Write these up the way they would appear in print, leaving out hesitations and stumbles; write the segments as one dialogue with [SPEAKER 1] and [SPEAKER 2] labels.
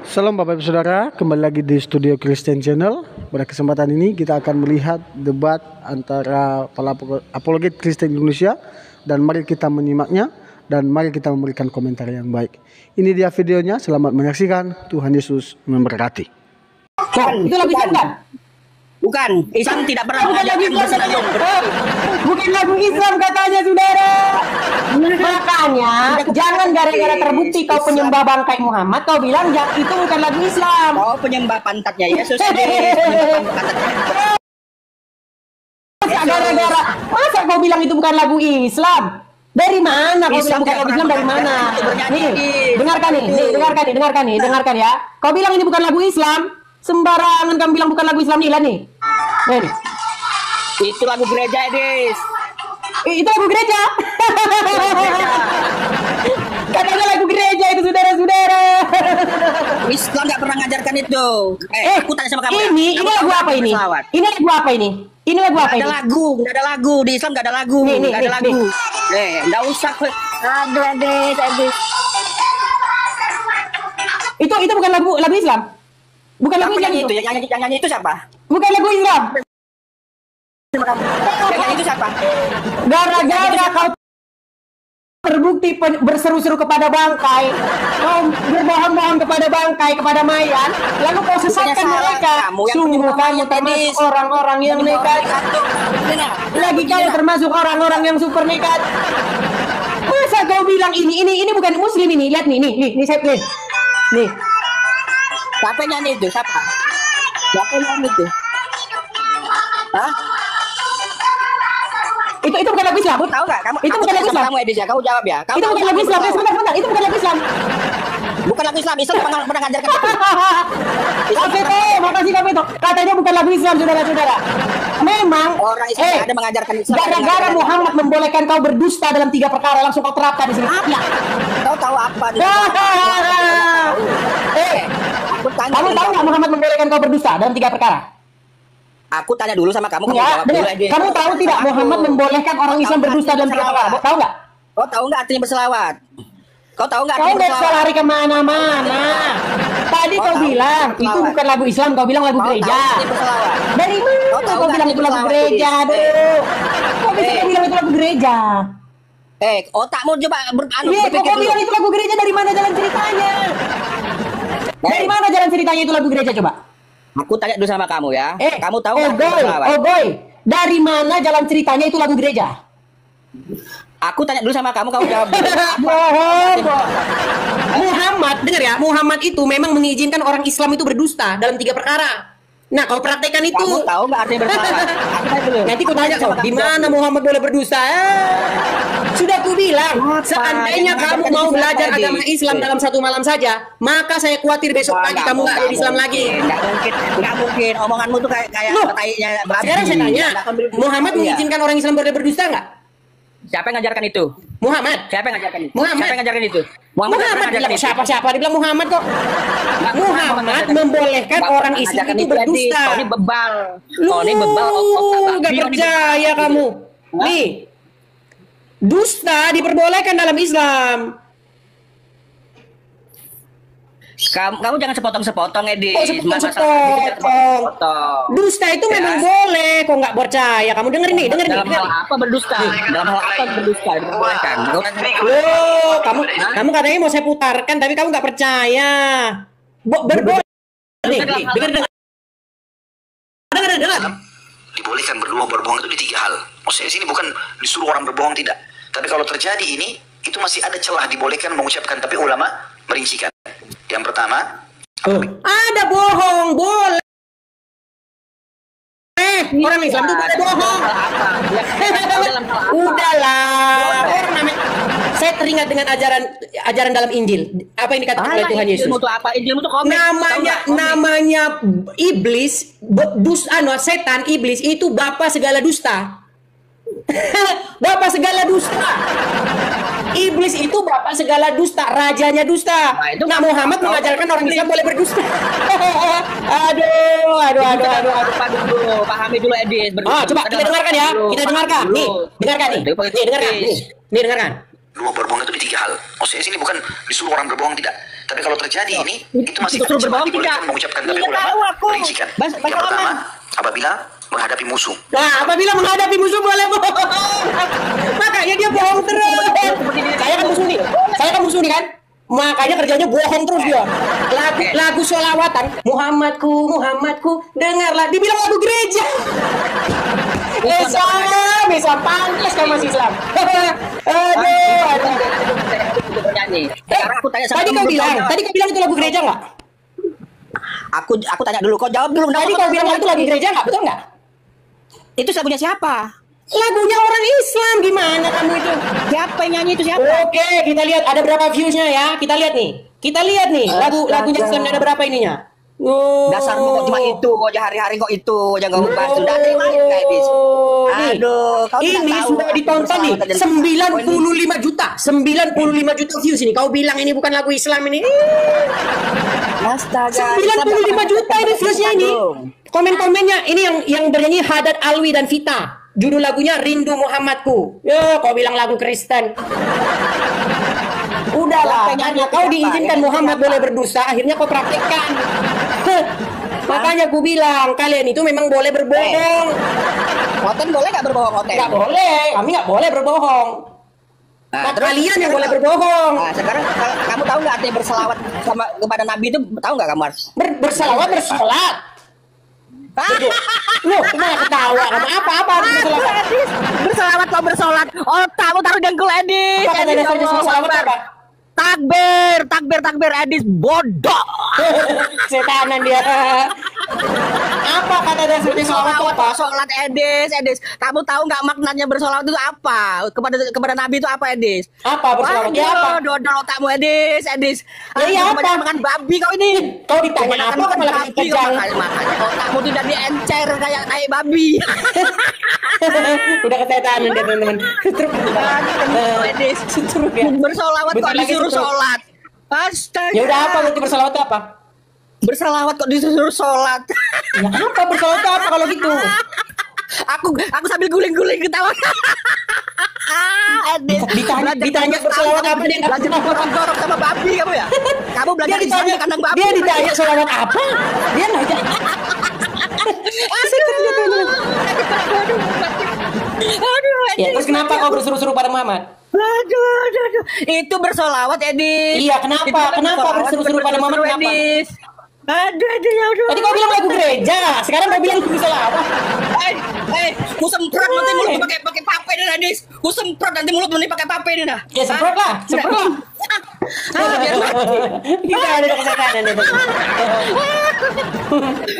[SPEAKER 1] Salam Bapak Ibu Saudara, kembali lagi di Studio Christian Channel. Pada kesempatan ini kita akan melihat debat antara para apologet Kristen Indonesia, dan mari kita menyimaknya dan mari kita memberikan komentar yang baik. Ini dia videonya, selamat menyaksikan. Tuhan Yesus memberkati.
[SPEAKER 2] Itu lagu Islam kan?
[SPEAKER 3] Bukan, Islam tidak pernah mengajarkan bersenayung.
[SPEAKER 2] Bukan lagu Islam katanya saudara. Makanya jangan gara-gara terbukti kau penyembah bangkai Muhammad kau bilang itu bukan lagu Islam.
[SPEAKER 3] Oh, penyembah pantatnya Yesus.
[SPEAKER 2] Masa kau bilang itu bukan lagu Islam? Dari mana kau bilang bukan lagu Islam, dari mana? Nih, dengarkan ya. Kau bilang ini bukan lagu Islam. Sembarangan kamu bilang bukan lagu Islam nih. Nih.
[SPEAKER 3] Itu lagu gereja, Edis.
[SPEAKER 2] Itu lagu gereja. Katanya lagu gereja itu saudara-saudara.
[SPEAKER 3] Islam nggak pernah ngajarkan itu. Aku tanya sama kamu.
[SPEAKER 2] Ini lagu apa ini? Ini lagu apa ini? Ini lagu apa ini?
[SPEAKER 3] Nggak ada lagu. Di Islam nggak ada lagu. Nggak ada lagu. Nggak usah. Aduh, Edis.
[SPEAKER 2] Itu bukan lagu Islam. Bukan lagu Islam
[SPEAKER 3] itu. Yang nyanyi itu siapa?
[SPEAKER 2] Bukan lagu Islam.
[SPEAKER 3] Yang nyanyi itu siapa?
[SPEAKER 2] Gara-gara kau terbukti berseru-seru kepada bangkai, kau berbohong-bohong kepada bangkai, kepada mayat, lalu kau sesatkan mereka. Sungguh kamu termasuk orang-orang yang nekat. Lagi kau termasuk orang-orang yang super nekat. Masa kau bilang ini bukan Muslim ini? Lihat nih saya play. Nih.
[SPEAKER 3] Siapa yang nyanyi itu? Siapa yang nyanyi itu? Hah?
[SPEAKER 2] Itu bukan lagu Islam.
[SPEAKER 3] Tahu nggak?
[SPEAKER 2] Itu bukan lagu Islam.
[SPEAKER 3] Kamu Edis ya, kamu jawab ya.
[SPEAKER 2] Itu bukan lagu Islam. Sebentar. Itu bukan lagu Islam.
[SPEAKER 3] Bukan lagu Islam. Islam pernah ngajarkan itu.
[SPEAKER 2] Kapito, makasih Kapito. Katanya bukan lagu Islam, saudara-saudara. Memang
[SPEAKER 3] orang Islam ada mengajarkan Islam.
[SPEAKER 2] Gara-gara Muhammad membolehkan kau berdusta dalam 3 perkara, langsung kau terapkan di sini.
[SPEAKER 3] Apa? Kau tahu apa?
[SPEAKER 2] Kamu tahu nggak Muhammad membolehkan kau berdusta dalam 3 perkara?
[SPEAKER 3] Aku tanya dulu sama kamu.
[SPEAKER 2] Kamu tahu tidak Muhammad membolehkan orang Islam berdusta dalam 3 perkara? Tahu nggak?
[SPEAKER 3] Kau tahu nggak artinya berselawat? Kau tahu nggak?
[SPEAKER 2] Kau nggak bisa lari kemana-mana. Tadi kau bilang itu bukan lagu Islam, kau bilang lagu gereja. Dari mana kau bilang itu lagu gereja? Kau bisa bilang itu lagu gereja?
[SPEAKER 3] Otakmu coba
[SPEAKER 2] berpikir. Kau bilang itu lagu gereja, dari mana jalan ceritanya? Dari mana jalan ceritanya itu lagu gereja coba?
[SPEAKER 3] Aku tanya dulu sama kamu ya. Kamu tahu nggak?
[SPEAKER 2] Dari mana jalan ceritanya itu lagu gereja?
[SPEAKER 3] Aku tanya dulu sama kamu jawab.
[SPEAKER 2] Bohong. Muhammad, dengar ya, Muhammad itu memang mengizinkan orang Islam itu berdusta dalam 3 perkara. Nah, kalau praktekkan itu.
[SPEAKER 3] Kamu tahu nggak artinya berselawat?
[SPEAKER 2] Nanti aku tanya kok, di mana Muhammad boleh berdusta? Sudah aku bilang, seandainya kamu mau belajar agama Islam dalam 1 malam saja, maka saya khawatir besok pagi kamu nggak ada di Islam lagi.
[SPEAKER 3] Nggak mungkin. Omonganmu tuh kayak kayaknya babi.
[SPEAKER 2] Sekarang saya tanya, Muhammad mengizinkan orang Islam boleh berdusta nggak?
[SPEAKER 3] Siapa yang ngajarkan itu?
[SPEAKER 2] Muhammad.
[SPEAKER 3] Siapa yang ngajarkan itu?
[SPEAKER 2] Muhammad.
[SPEAKER 3] Siapa yang ngajarkan itu?
[SPEAKER 2] Muhammad bilang siapa dibilang Muhammad kok. Muhammad membolehkan orang Islam itu berdusta.
[SPEAKER 3] Ini bebal.
[SPEAKER 2] Ini bebal. Gak percaya kamu. Nih, dusta diperbolehkan dalam Islam.
[SPEAKER 3] Kamu jangan sepotong-sepotong, Edi.
[SPEAKER 2] Sepotong. Dusta itu memang boleh. Kok nggak percaya? Kamu dengerin nih.
[SPEAKER 3] Dalam hal apa berdusta? Dalam hal apa berdusta? Diperbolehkan.
[SPEAKER 2] Loh, kamu katanya mau saya putarkan, tapi kamu nggak percaya. Berboleh. Dengar.
[SPEAKER 4] Dibolehkan berbohong itu di 3 hal. Maksudnya di sini bukan disuruh orang berbohong, tidak. Tapi kalau terjadi ini, itu masih ada celah dibolehkan mengucapkan. Tapi ulama merincikan. Yang pertama,
[SPEAKER 2] ada bohong, boleh. Orang Islam itu boleh bohong. Udahlah. Saya teringat dengan ajaran dalam Injil. Apa yang dikatakan oleh Tuhan Yesus?
[SPEAKER 3] Injilmu itu komik.
[SPEAKER 2] Namanya iblis, setan iblis itu bapa segala dusta. Bapak segala dusta. Iblis itu bapak segala dusta, rajanya dusta. Nah, Muhammad mengajarkan orang Islam boleh berdusta. Aduh.
[SPEAKER 3] Pahami dulu, Edis.
[SPEAKER 2] Coba kita dengarkan ya. Kita dengarkan. Nih, dengarkan nih. Nih, dengarkan. Nih, dengarkan.
[SPEAKER 4] Berbohong itu di 3 hal. Maksudnya sini bukan disuruh orang berbohong, tidak. Tapi kalau terjadi ini, itu masih
[SPEAKER 3] Disuruh
[SPEAKER 4] ada celah
[SPEAKER 3] berbohong
[SPEAKER 4] dibolehkan
[SPEAKER 3] tidak?
[SPEAKER 4] mengucapkan, tapi
[SPEAKER 3] Tidak
[SPEAKER 4] ulama
[SPEAKER 3] tahu aku.
[SPEAKER 4] merincikan.
[SPEAKER 3] Bahasa
[SPEAKER 4] Yang pertama,
[SPEAKER 3] lama.
[SPEAKER 4] apabila menghadapi musuh.
[SPEAKER 2] Nah, apabila menghadapi musuh boleh bohong. Makanya dia bohong terus. Saya kan musuh nih. Saya kan musuh nih kan. Makanya kerjanya bohong terus dia. Lagu sholawatan. Muhammadku, Muhammadku, dengarlah. Dibilang lagu gereja. Bisa pantas kamu masih Islam. Aduh.
[SPEAKER 3] Sekarang aku tanya sama
[SPEAKER 2] Tadi kau
[SPEAKER 3] kamu,
[SPEAKER 2] bilang,
[SPEAKER 3] jawab.
[SPEAKER 2] tadi kau bilang itu lagu gereja nggak?
[SPEAKER 3] Aku tanya dulu, kau jawab dulu.
[SPEAKER 2] Tadi kau bilang itu lagu gereja nggak, betul nggak?
[SPEAKER 3] Itu lagunya siapa?
[SPEAKER 2] Lagunya orang Islam, gimana kamu itu?
[SPEAKER 3] Siapa yang nyanyi itu siapa?
[SPEAKER 2] Oke, kita lihat ada berapa viewsnya ya. Kita lihat nih. Lagunya Islam ada berapa ininya? Oh.
[SPEAKER 3] Dasarmu kok cuma itu, kok hari-hari kok itu, jangan ubah. Sudah ada yang lain kayak bis.
[SPEAKER 2] Nih,
[SPEAKER 3] Aduh, kau tidak
[SPEAKER 2] ini
[SPEAKER 3] tahu.
[SPEAKER 2] sudah ditonton nih 95 juta. 95 juta views ini. Kau bilang ini bukan lagu Islam ini.
[SPEAKER 3] Astaga.
[SPEAKER 2] 95 juta ini viewsnya ini. Komen-komennya ini yang bernyanyi Haddad Alwi dan Vita. Judul lagunya Rindu Muhammadku. Yo, kau bilang lagu Kristen. Udahlah, karena kau diizinkan Muhammad boleh berdosa, akhirnya kau praktekkan. Makanya aku bilang kalian itu memang boleh berbohong.
[SPEAKER 3] Hoten boleh nggak berbohong hoten?
[SPEAKER 2] Nggak boleh, kami nggak boleh berbohong.
[SPEAKER 3] Nah,
[SPEAKER 2] Kalian yang boleh berbohong.
[SPEAKER 3] Nah, sekarang kamu tahu nggak artinya berselawat sama kepada Nabi itu tahu nggak kamu harus?
[SPEAKER 2] Bersalawat bersolat. Loh, malah ketawa kamu apa harus bersalawat?
[SPEAKER 3] Berselawat kau bersolat. Oh, kamu taruh dengkul Edis.
[SPEAKER 2] Apa kata
[SPEAKER 3] Edis,
[SPEAKER 2] dasarnya
[SPEAKER 3] Allah
[SPEAKER 2] selawat
[SPEAKER 3] Akbar.
[SPEAKER 2] apa?
[SPEAKER 3] Takbir Edis bodoh.
[SPEAKER 2] Setanan dia. Apa kata dasarnya selawat itu apa?
[SPEAKER 3] Sholat Edis. Kamu tahu nggak maknanya bersolawat itu apa? Kepada Nabi itu apa Edis?
[SPEAKER 2] Apa bersolawat itu apa?
[SPEAKER 3] Dodol otakmu Edis.
[SPEAKER 2] Ya, iya, apa?
[SPEAKER 3] Kebanyakan makan babi kau ini.
[SPEAKER 2] Kau ditanya apa kau malah
[SPEAKER 3] babi kau
[SPEAKER 2] kejang.
[SPEAKER 3] makanya otakmu tidak diencer kayak babi.
[SPEAKER 2] Udah kesetanan dia teman-teman. Setruk.
[SPEAKER 3] Edis.
[SPEAKER 2] Setruk ya.
[SPEAKER 3] Bersolawat kok
[SPEAKER 2] Bentar lagi
[SPEAKER 3] disuruh
[SPEAKER 2] setruk.
[SPEAKER 3] sholat. Astaga.
[SPEAKER 2] Ya udah apa berarti bersalawat itu apa?
[SPEAKER 3] Berselawat kok disuruh sholat.
[SPEAKER 2] Ya apa bersalawat itu apa kalau gitu?
[SPEAKER 3] aku sambil guling-guling ketawa. Edis.
[SPEAKER 2] Ditanya berselawat apa dia nggak
[SPEAKER 3] belajar
[SPEAKER 2] tahu.
[SPEAKER 3] gorok-gorok sama babi kamu ya? Kamu belajar di sana kandang babi.
[SPEAKER 2] Dia ditanya selawat apa? Dia nanya.
[SPEAKER 3] Aduh,
[SPEAKER 2] Ya, terus kenapa kau berseru-seru pada Muhammad?
[SPEAKER 3] Aduh. Itu bersolawat, Edis.
[SPEAKER 2] Iya, kenapa?
[SPEAKER 3] Itu kan
[SPEAKER 2] Kenapa
[SPEAKER 3] bersolawat,
[SPEAKER 2] berseru-seru pada Muhammad?
[SPEAKER 3] berseru-seru,
[SPEAKER 2] Kenapa?
[SPEAKER 3] Edis. Aduh.
[SPEAKER 2] Tadi kau bilang lagu gereja, sekarang kau bilang lagu selawat.
[SPEAKER 3] Ku semprot nanti mulut pakai pape nih, Edis. Ku semprot nanti mulut nih pakai pape nih dah.
[SPEAKER 2] Ya semprot lah.
[SPEAKER 3] Biar mati.
[SPEAKER 2] Kita ada kesetanan itu.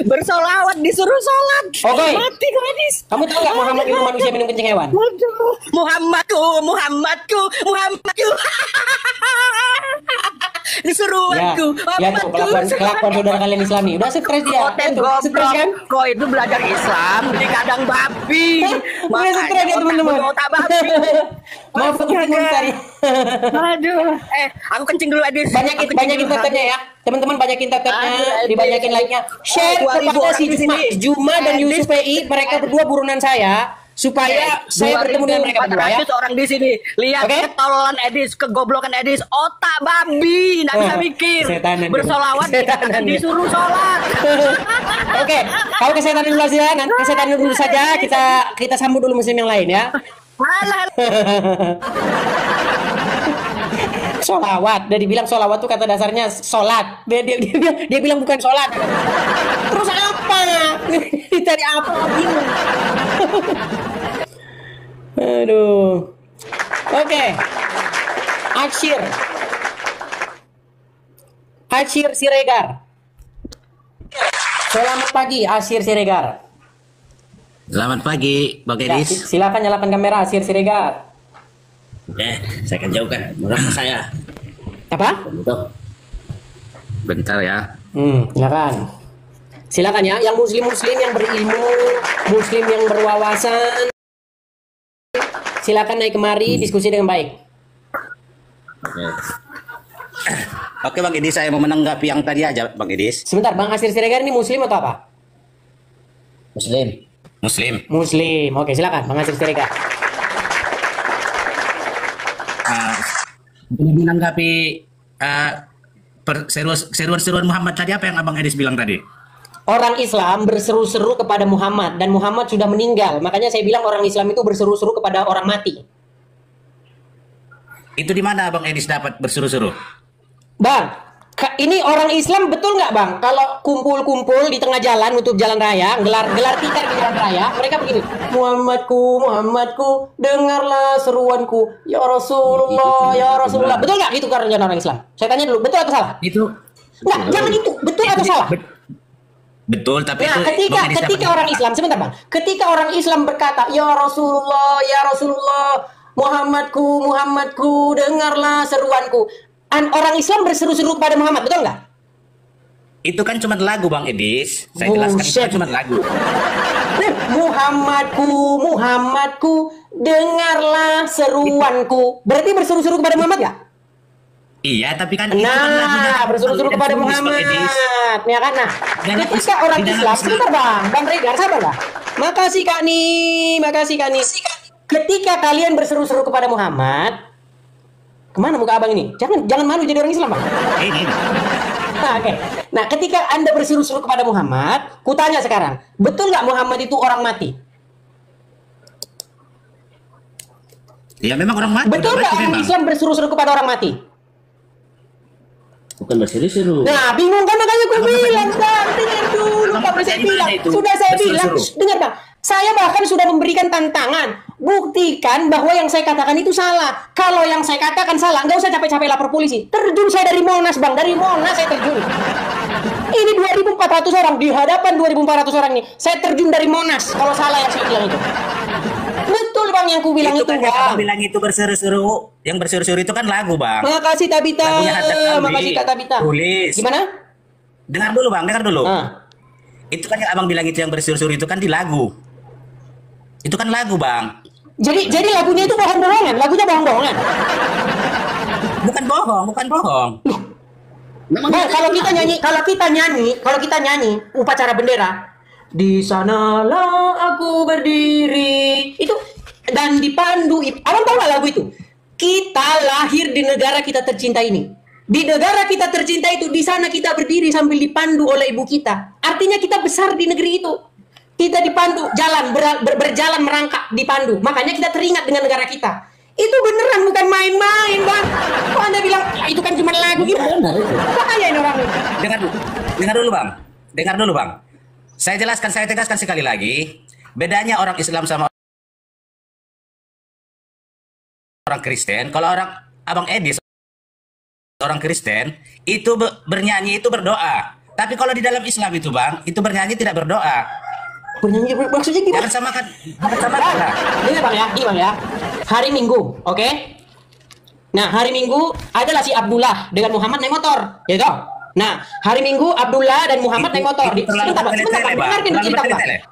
[SPEAKER 3] Bersolawat disuruh sholat.
[SPEAKER 2] Oke.
[SPEAKER 3] Mati kau, Edis.
[SPEAKER 2] Kamu tahu nggak Muhammad itu manusia minum kencing hewan?
[SPEAKER 3] Waduh. Muhammadku. Disuruhanku.
[SPEAKER 2] Ya tuh kelakuan saudara kalian Islami. Udah stres dia.
[SPEAKER 3] Hotel
[SPEAKER 2] Tuh, stres kan?
[SPEAKER 3] Kau itu belajar Islam di kandang babi.
[SPEAKER 2] Udah stres ya teman-teman.
[SPEAKER 3] Otak babi.
[SPEAKER 2] Maaf aku komentar.
[SPEAKER 3] Aduh. Aku kencing dulu, Edis.
[SPEAKER 2] Banyakin tetenya ya. Teman-teman banyakin tetenya, dibanyakin like-nya. Share
[SPEAKER 3] 2.000
[SPEAKER 2] kepada
[SPEAKER 3] orang
[SPEAKER 2] si
[SPEAKER 3] di sini.
[SPEAKER 2] Juma dan Yusuf PI, mereka berdua burunan saya supaya saya bertemu dengan mereka berdua ya.
[SPEAKER 3] 2.400 orang di sini. Lihat
[SPEAKER 2] Oke?
[SPEAKER 3] ketololan Edis, kegoblokan Edis, otak babi, nggak bisa mikir.
[SPEAKER 2] Setanan dia.
[SPEAKER 3] Bersolawat
[SPEAKER 2] Setanan dia.
[SPEAKER 3] disuruh sholat.
[SPEAKER 2] Oke, kalau kesehatan dulu saja, kesehatan dulu saja, kita sambut dulu muslim yang lain ya.
[SPEAKER 3] Alah.
[SPEAKER 2] Solawat, dia dibilang solawat tuh kata dasarnya solat. Dia bilang bukan solat. Terus apa? Dari apa? Bingung. Aduh. Oke. Asyir Siregar. Selamat pagi Asyir Siregar.
[SPEAKER 5] Selamat pagi, Bang
[SPEAKER 2] Ya,
[SPEAKER 5] Edis.
[SPEAKER 2] silakan nyalakan kamera Asyir Siregar.
[SPEAKER 5] Saya akan jauhkan mulut saya.
[SPEAKER 2] Apa?
[SPEAKER 5] Bentar ya.
[SPEAKER 2] Silakan. Silakan ya, yang muslim yang berilmu, muslim yang berwawasan, silakan naik kemari diskusi dengan baik.
[SPEAKER 5] Oke Bang Edis, saya mau menanggapi yang tadi aja Bang Edis.
[SPEAKER 2] Sebentar, Bang Asyir Siregar ini muslim atau apa?
[SPEAKER 5] Muslim.
[SPEAKER 2] Muslim. Oke, silakan Bang Asyir Siregar.
[SPEAKER 5] Menanggapi seruan Muhammad tadi apa yang Abang Edis bilang tadi?
[SPEAKER 2] Orang Islam berseru-seru kepada Muhammad dan Muhammad sudah meninggal. Makanya saya bilang orang Islam itu berseru-seru kepada orang mati.
[SPEAKER 5] Itu di mana Abang Edis dapat berseru-seru?
[SPEAKER 2] Bang, ini orang Islam betul nggak bang? Kalau kumpul-kumpul di tengah jalan untuk jalan raya, gelar tikar di jalan raya, mereka begini, Muhammadku, Muhammadku, dengarlah seruanku, ya Rasulullah, ya Rasulullah. Betul nggak gitu karena orang Islam? Saya tanya dulu, betul atau salah?
[SPEAKER 5] Itu
[SPEAKER 2] Nggak, jangan itu, betul atau salah?
[SPEAKER 5] Betul, tapi
[SPEAKER 2] Nah,
[SPEAKER 5] itu
[SPEAKER 2] ketika orang Islam, sebentar bang, ketika orang Islam berkata, ya Rasulullah, Muhammadku, Muhammadku, dengarlah seruanku. Orang Islam berseru-seru kepada Muhammad, betul nggak?
[SPEAKER 5] itu kan cuma lagu Bang Edis. Saya jelaskan itu kan cuma lagu.
[SPEAKER 2] Muhammadku, Muhammadku, dengarlah seruanku. Berarti berseru-seru kepada Muhammad nggak?
[SPEAKER 5] Iya, tapi kan itu kan
[SPEAKER 2] Nah, berseru-seru kepada Muhammad, ya kan? Nah, ketika orang Islam, sebentar bang Regar, sabar lah. Makasih Kak Ni. Ketika kalian berseru-seru kepada Muhammad, kemana muka abang ini? Jangan malu jadi orang Islam bang.
[SPEAKER 5] Ini.
[SPEAKER 2] Nah, oke. Nah, ketika Anda berseru-seru kepada Muhammad, kutanya sekarang, betul nggak Muhammad itu orang mati?
[SPEAKER 5] Ya memang orang mati.
[SPEAKER 2] Betul nggak orang Islam berseru-seru kepada orang mati?
[SPEAKER 3] Bukan berseru-seru.
[SPEAKER 2] Nah, bingung kan makanya gue bilang, bang, dengar dulu, Pak saya bilang, sudah saya bilang, dengar bang, saya bahkan sudah memberikan tantangan, buktikan bahwa yang saya katakan itu salah. Kalau yang saya katakan salah, nggak usah capek-capek lapor polisi. Terjun saya dari Monas bang, dari Monas saya terjun. Ini 2.400 orang di hadapan 2.400 orang ini, saya terjun dari Monas. Kalau salah yang saya bilang itu. Betul bang yang ku bilang itu
[SPEAKER 5] kan
[SPEAKER 2] bang.
[SPEAKER 5] Yang bilang itu berseru-seru, yang berseru-seru itu kan lagu bang.
[SPEAKER 2] Makasih Tabita, makasih Kak Tabita.
[SPEAKER 5] Tulis.
[SPEAKER 2] Gimana?
[SPEAKER 5] Dengar dulu bang, dengar dulu.
[SPEAKER 2] Itu
[SPEAKER 5] kan yang abang bilang itu yang berseru-seru itu kan di lagu. Itu kan lagu bang.
[SPEAKER 2] Jadi lagunya itu bohong-bohongan, lagunya bohong-bohongan.
[SPEAKER 5] Bukan bohong.
[SPEAKER 2] Bang, kalau kita nyanyi upacara bendera, di sanalah aku berdiri. Itu dan dipandu. Abang tahu nggak lagu itu? Kita lahir di negara kita tercinta ini. Di negara kita tercinta itu, di sana kita berdiri sambil dipandu oleh ibu kita. Artinya kita besar di negeri itu. Kita dipandu, berjalan merangkak dipandu. Makanya kita teringat dengan negara kita. Itu beneran, bukan main-main, bang. Kok Anda bilang, itu kan cuma lagu gitu? Bahaya ini orang.
[SPEAKER 5] Dengar dulu, bang. Saya tegaskan sekali lagi. Bedanya orang Islam sama orang Kristen. Kalau Abang Edis, orang Kristen, itu bernyanyi itu berdoa. Tapi kalau di dalam Islam itu, bang, itu bernyanyi tidak berdoa.
[SPEAKER 2] Bernyanyi maksudnya gimana?
[SPEAKER 5] Jangan samakan.
[SPEAKER 2] Ini bang ya. Hari Minggu, oke? Nah, hari Minggu adalah si Abdullah dengan Muhammad naik motor, gitu. Nah, hari Minggu Abdullah dan Muhammad naik motor.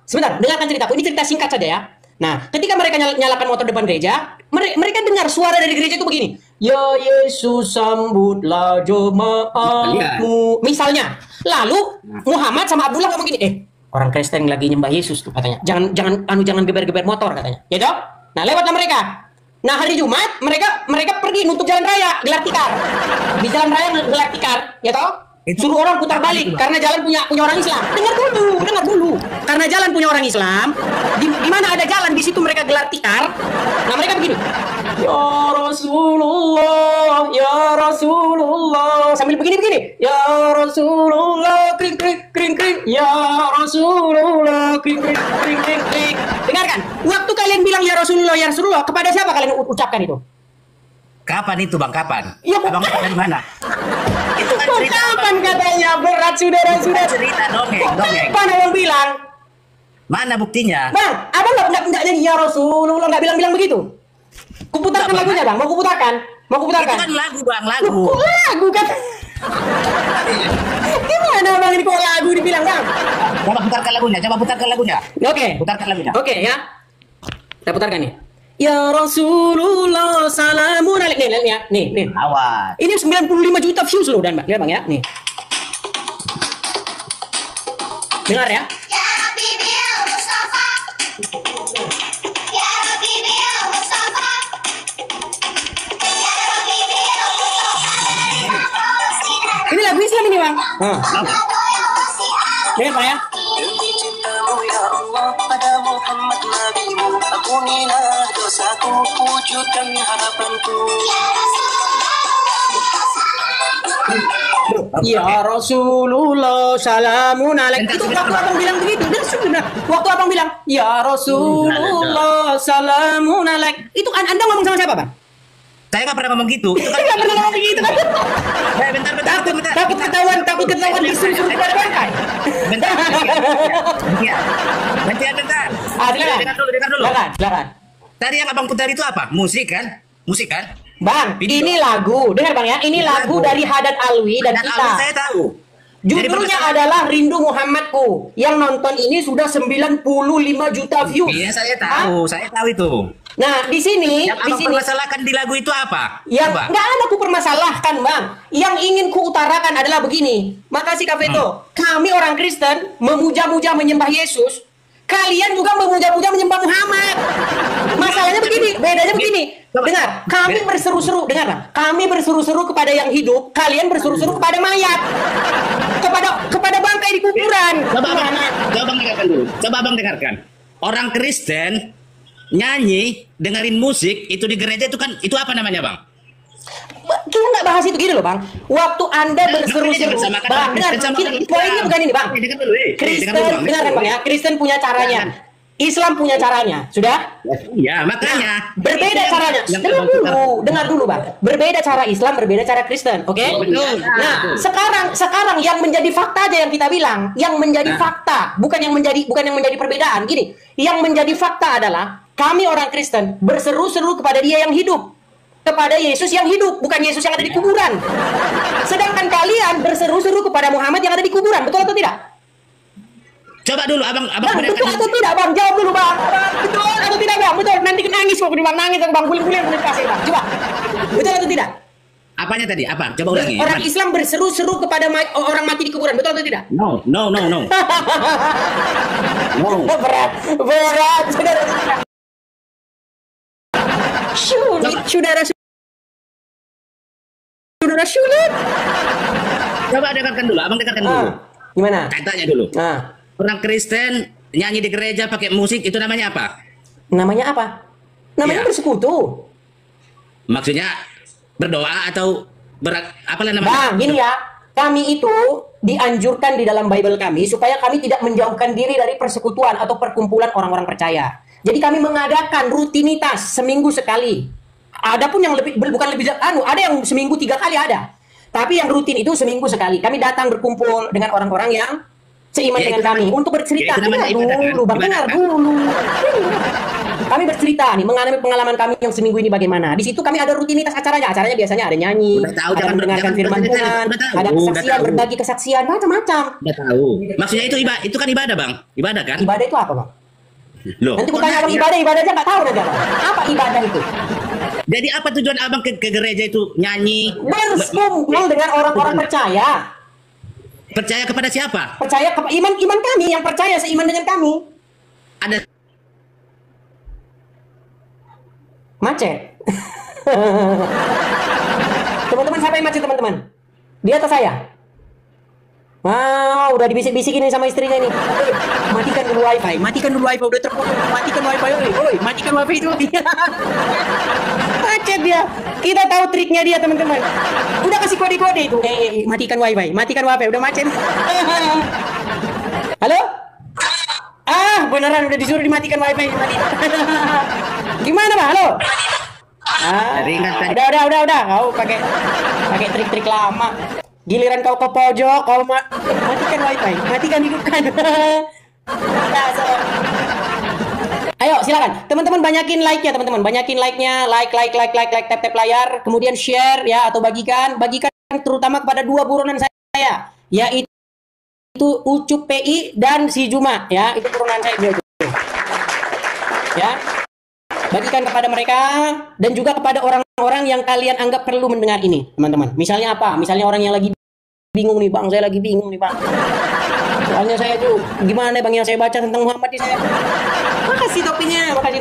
[SPEAKER 2] Sebentar, dengarkan ceritaku. Ini cerita singkat saja ya. Nah, ketika mereka nyalakan motor depan gereja, mereka dengar suara dari gereja itu begini. Ya Yesus, sambutlah jemaatmu. Misalnya. Lalu Muhammad sama Abdullah ngomong gini, orang Kristen lagi nyembah Yesus tuh katanya. Jangan geber-geber motor katanya. Ya toh? Nah, lewatlah mereka. Nah, hari Jumat mereka pergi nutup jalan raya, gelar tikar. Di jalan raya gelar tikar, ya toh? Suruh orang putar balik karena jalan punya orang Islam. Dengar dulu. Karena jalan punya orang Islam, di mana ada jalan di situ mereka gelar tikar. Nah, mereka begini. Ya Rasulullah sambil begini. Ya Rasulullah kring. Ya Rasulullah kring. Dengarkan. Waktu kalian bilang ya Rasulullah, kepada siapa kalian ucapkan itu?
[SPEAKER 5] Kapan itu, bang? Kapan?
[SPEAKER 2] Ya,
[SPEAKER 5] abang dari mana? Itu kan cerita.
[SPEAKER 2] Kapan katanya berat saudara.
[SPEAKER 5] Cerita dongeng.
[SPEAKER 2] Kapan abang bilang?
[SPEAKER 5] Mana buktinya?
[SPEAKER 2] Bang, abang nggak nyanyi ya Rasulullah, nggak bilang begitu. Kuputarkan lagunya bang, mau kuputarkan.
[SPEAKER 5] Itu kan lagu bang, lagu.
[SPEAKER 2] Kok lagu kan? Gimana bang ini kok lagu dibilang bang?
[SPEAKER 5] Coba putarkan lagunya.
[SPEAKER 2] Oke.
[SPEAKER 5] Putarkan lagunya.
[SPEAKER 2] Oke ya. Kita putarkan nih. Ya Rasulullah salamun alaik. Nih, lihat ya. Nih.
[SPEAKER 5] Awas.
[SPEAKER 2] Ini 95 juta views loh dan lihat bang ya. Nih. Dengar ya. Ini lagu film ini bang. Dengar pak ya.
[SPEAKER 6] Demi cintamu ya Allah pada Muhammad nabimu, ampunilah dosaku, wujudkan harapanku.
[SPEAKER 2] Ya Rasulullah salamun alaik. Itu waktu abang bilang begitu. Dan sebenarnya waktu abang bilang ya Rasulullah salamun alaik. Itu anda ngomong sama siapa bang?
[SPEAKER 5] Saya nggak pernah ngomong gitu. Itu kan
[SPEAKER 2] Nggak pernah ngomong begitu kan?
[SPEAKER 5] bentar.
[SPEAKER 2] Takut ketahuan disuruh kepada bangkai.
[SPEAKER 5] Bentar. Bentar. Dengar dulu.
[SPEAKER 2] Silakan.
[SPEAKER 5] Tadi yang abang putar itu apa? Musik kan?
[SPEAKER 2] Bang,
[SPEAKER 5] Video.
[SPEAKER 2] ini lagu. Dengar bang ya, ini lagu dari Haddad Alwi dan
[SPEAKER 5] Dan
[SPEAKER 2] kita.
[SPEAKER 5] saya tahu.
[SPEAKER 2] Judulnya adalah Rindu Muhammadku. Yang nonton ini sudah 95 juta views.
[SPEAKER 5] Iya, saya tahu itu.
[SPEAKER 2] Nah, di sini,
[SPEAKER 5] Yang abang permasalahkan di lagu itu apa?
[SPEAKER 2] yang
[SPEAKER 5] Coba.
[SPEAKER 2] nggak ada ku permasalahkan, Bang. Yang ingin ku utarakan adalah begini. Makasih Kak Veto. Kami orang Kristen memuja-muja menyembah Yesus. Kalian juga memuja-muja menyembah Muhammad. Masalahnya begini, bedanya begini. Dengar, kami berseru-seru, dengar Bang. Kami berseru-seru kepada yang hidup, kalian berseru-seru kepada mayat. Kepada bangkai di kuburan.
[SPEAKER 5] Coba abang dengarkan. Orang Kristen nyanyi, dengerin musik itu di gereja itu apa namanya, Bang?
[SPEAKER 2] Kita nggak bahas itu gini loh Bang. Waktu Anda berseru-seru, Bang, dengar, poinnya bukan ini Bang. Kristen, dengarkan Bang ya, Kristen punya caranya. Islam punya caranya, sudah?
[SPEAKER 5] Ya, makanya.
[SPEAKER 2] Berbeda caranya. Dengar dulu Bang. Berbeda cara Islam, berbeda cara Kristen, oke? Nah, sekarang yang menjadi fakta aja yang kita bilang, yang menjadi fakta, bukan yang menjadi perbedaan. Gini, yang menjadi fakta adalah kami orang Kristen berseru-seru kepada Dia yang hidup. Kepada Yesus yang hidup, bukan Yesus yang ada di kuburan. Sedangkan kalian berseru-seru kepada Muhammad yang ada di kuburan, betul atau tidak?
[SPEAKER 5] Coba dulu abang
[SPEAKER 2] Betul atau tidak Bang? Jawab dulu Bang. Betul atau tidak Bang? Betul. Nanti nangis kok Bang, nangis Bang, guling-guling kasih Bang. Coba. Betul atau tidak?
[SPEAKER 5] Apanya tadi? Apa? Coba ulangi.
[SPEAKER 2] Orang Islam berseru-seru kepada orang mati di kuburan, betul atau tidak?
[SPEAKER 5] No. No.
[SPEAKER 2] Berat. Saudara sulit.
[SPEAKER 5] Coba dengarkan dulu, abang dengarkan dulu.
[SPEAKER 2] Gimana?
[SPEAKER 5] Saya tanya dulu. Orang Kristen nyanyi di gereja pakai musik itu namanya apa?
[SPEAKER 2] Namanya apa? Namanya
[SPEAKER 5] Ya.
[SPEAKER 2] bersekutu.
[SPEAKER 5] Maksudnya berdoa atau apalah namanya?
[SPEAKER 2] Bang, gini ya. Kami itu dianjurkan di dalam Bible kami supaya kami tidak menjauhkan diri dari persekutuan atau perkumpulan orang-orang percaya. Jadi kami mengadakan rutinitas seminggu sekali. Adapun yang bukan lebih ada yang seminggu 3 kali ada. Tapi yang rutin itu seminggu sekali. Kami datang berkumpul dengan orang-orang yang seiman dengan kami untuk bercerita. Dengar dulu, Bang, dengar dulu. Kami bercerita nih mengalami pengalaman kami yang seminggu ini bagaimana. Di situ kami ada rutinitas acaranya. Acaranya biasanya ada nyanyi, ada mendengarkan firman Tuhan, ada kesaksian, berbagi kesaksian, macam-macam.
[SPEAKER 5] Udah tahu. Maksudnya itu kan ibadah, Bang. Ibadah kan?
[SPEAKER 2] Ibadah itu apa, Bang?
[SPEAKER 5] Loh.
[SPEAKER 2] Nanti kutanya abang ibadah aja nggak tahu nanti abang. Apa ibadah itu?
[SPEAKER 5] Jadi apa tujuan abang ke gereja itu nyanyi?
[SPEAKER 2] Berkumpul dengan orang-orang percaya.
[SPEAKER 5] Percaya kepada siapa?
[SPEAKER 2] Percaya kepada iman kami yang percaya seiman dengan kami.
[SPEAKER 5] Ada
[SPEAKER 2] Macet. Teman-teman, siapa yang macet teman-teman? Dia atau saya? Udah dibisik-bisikin sama istrinya ini. Matikan dulu wifi, udah terpotong. Matikan wifi, oi, matikan wifi itu. Macet dia. Kita tahu triknya dia teman-teman. Udah kasih kode-kode itu. Matikan wifi, udah macet. Halo? Beneran udah disuruh dimatikan wifi. Gimana Pak? Halo? Udah. Kau pakai trik-trik lama. Giliran kau ke pojok, kau matikan wifi, matikan hidupkan. Ayo silakan, teman-teman banyakin like-nya, tap layar, kemudian share ya atau bagikan terutama kepada 2 buronan saya, yaitu Ucup PI dan si Juma ya, itu buronan saya juga. Ya. Bagikan kepada mereka dan juga kepada orang-orang yang kalian anggap perlu mendengar ini, teman-teman. Misalnya apa? Misalnya orang yang lagi bingung nih bang, saya lagi bingung nih bang. Soalnya saya tuh gimana bang yang saya baca tentang Muhammad ini saya. Makasih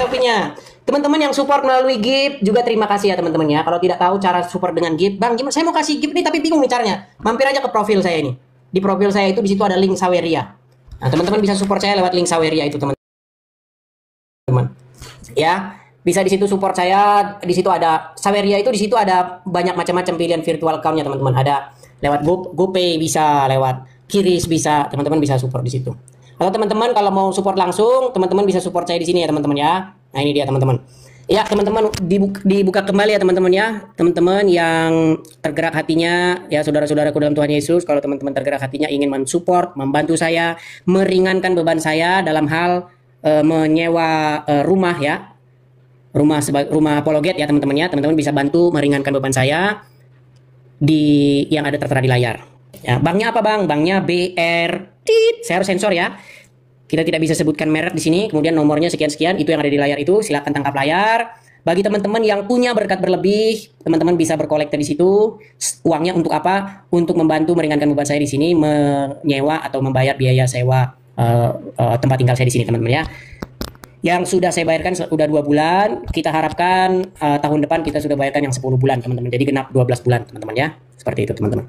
[SPEAKER 2] topinya. Teman-teman yang support melalui Gift juga terima kasih ya teman-teman ya. Kalau tidak tahu cara support dengan Gift, bang gimana? Saya mau kasih Gift nih tapi bingung nih caranya. Mampir aja ke profil saya ini. Di profil saya itu di situ ada link Saweria. Nah teman-teman bisa support saya lewat link Saweria itu teman-teman. Ya. Bisa di situ support saya, di situ ada Saweria itu, di situ ada banyak macam-macam pilihan virtual account-nya teman-teman. Ada lewat GoPay bisa, lewat Kiris bisa, teman-teman bisa support di situ. Atau teman-teman kalau mau support langsung, teman-teman bisa support saya di sini ya teman-teman ya. Nah ini dia teman-teman. Ya teman-teman dibuka kembali ya teman-teman ya. Teman-teman yang tergerak hatinya, ya saudara-saudaraku dalam Tuhan Yesus, kalau teman-teman tergerak hatinya ingin mensupport, membantu saya, meringankan beban saya dalam hal menyewa rumah ya. Rumah apologet ya teman-teman ya. Teman-teman bisa bantu meringankan beban saya di yang ada tertera di layar. Ya, banknya apa bang? Banknya BR. Saya harus sensor ya. Kita tidak bisa sebutkan merek di sini. Kemudian nomornya sekian-sekian. Itu yang ada di layar itu. Silakan tangkap layar. Bagi teman-teman yang punya berkat berlebih, teman-teman bisa berkolekte di situ. Uangnya untuk apa? Untuk membantu meringankan beban saya di sini, menyewa atau membayar biaya sewa tempat tinggal saya di sini teman-teman ya. Yang sudah saya bayarkan sudah 2 bulan. Kita harapkan tahun depan kita sudah bayarkan yang 10 bulan teman-teman. Jadi genap 12 bulan teman-teman ya. Seperti itu teman-teman.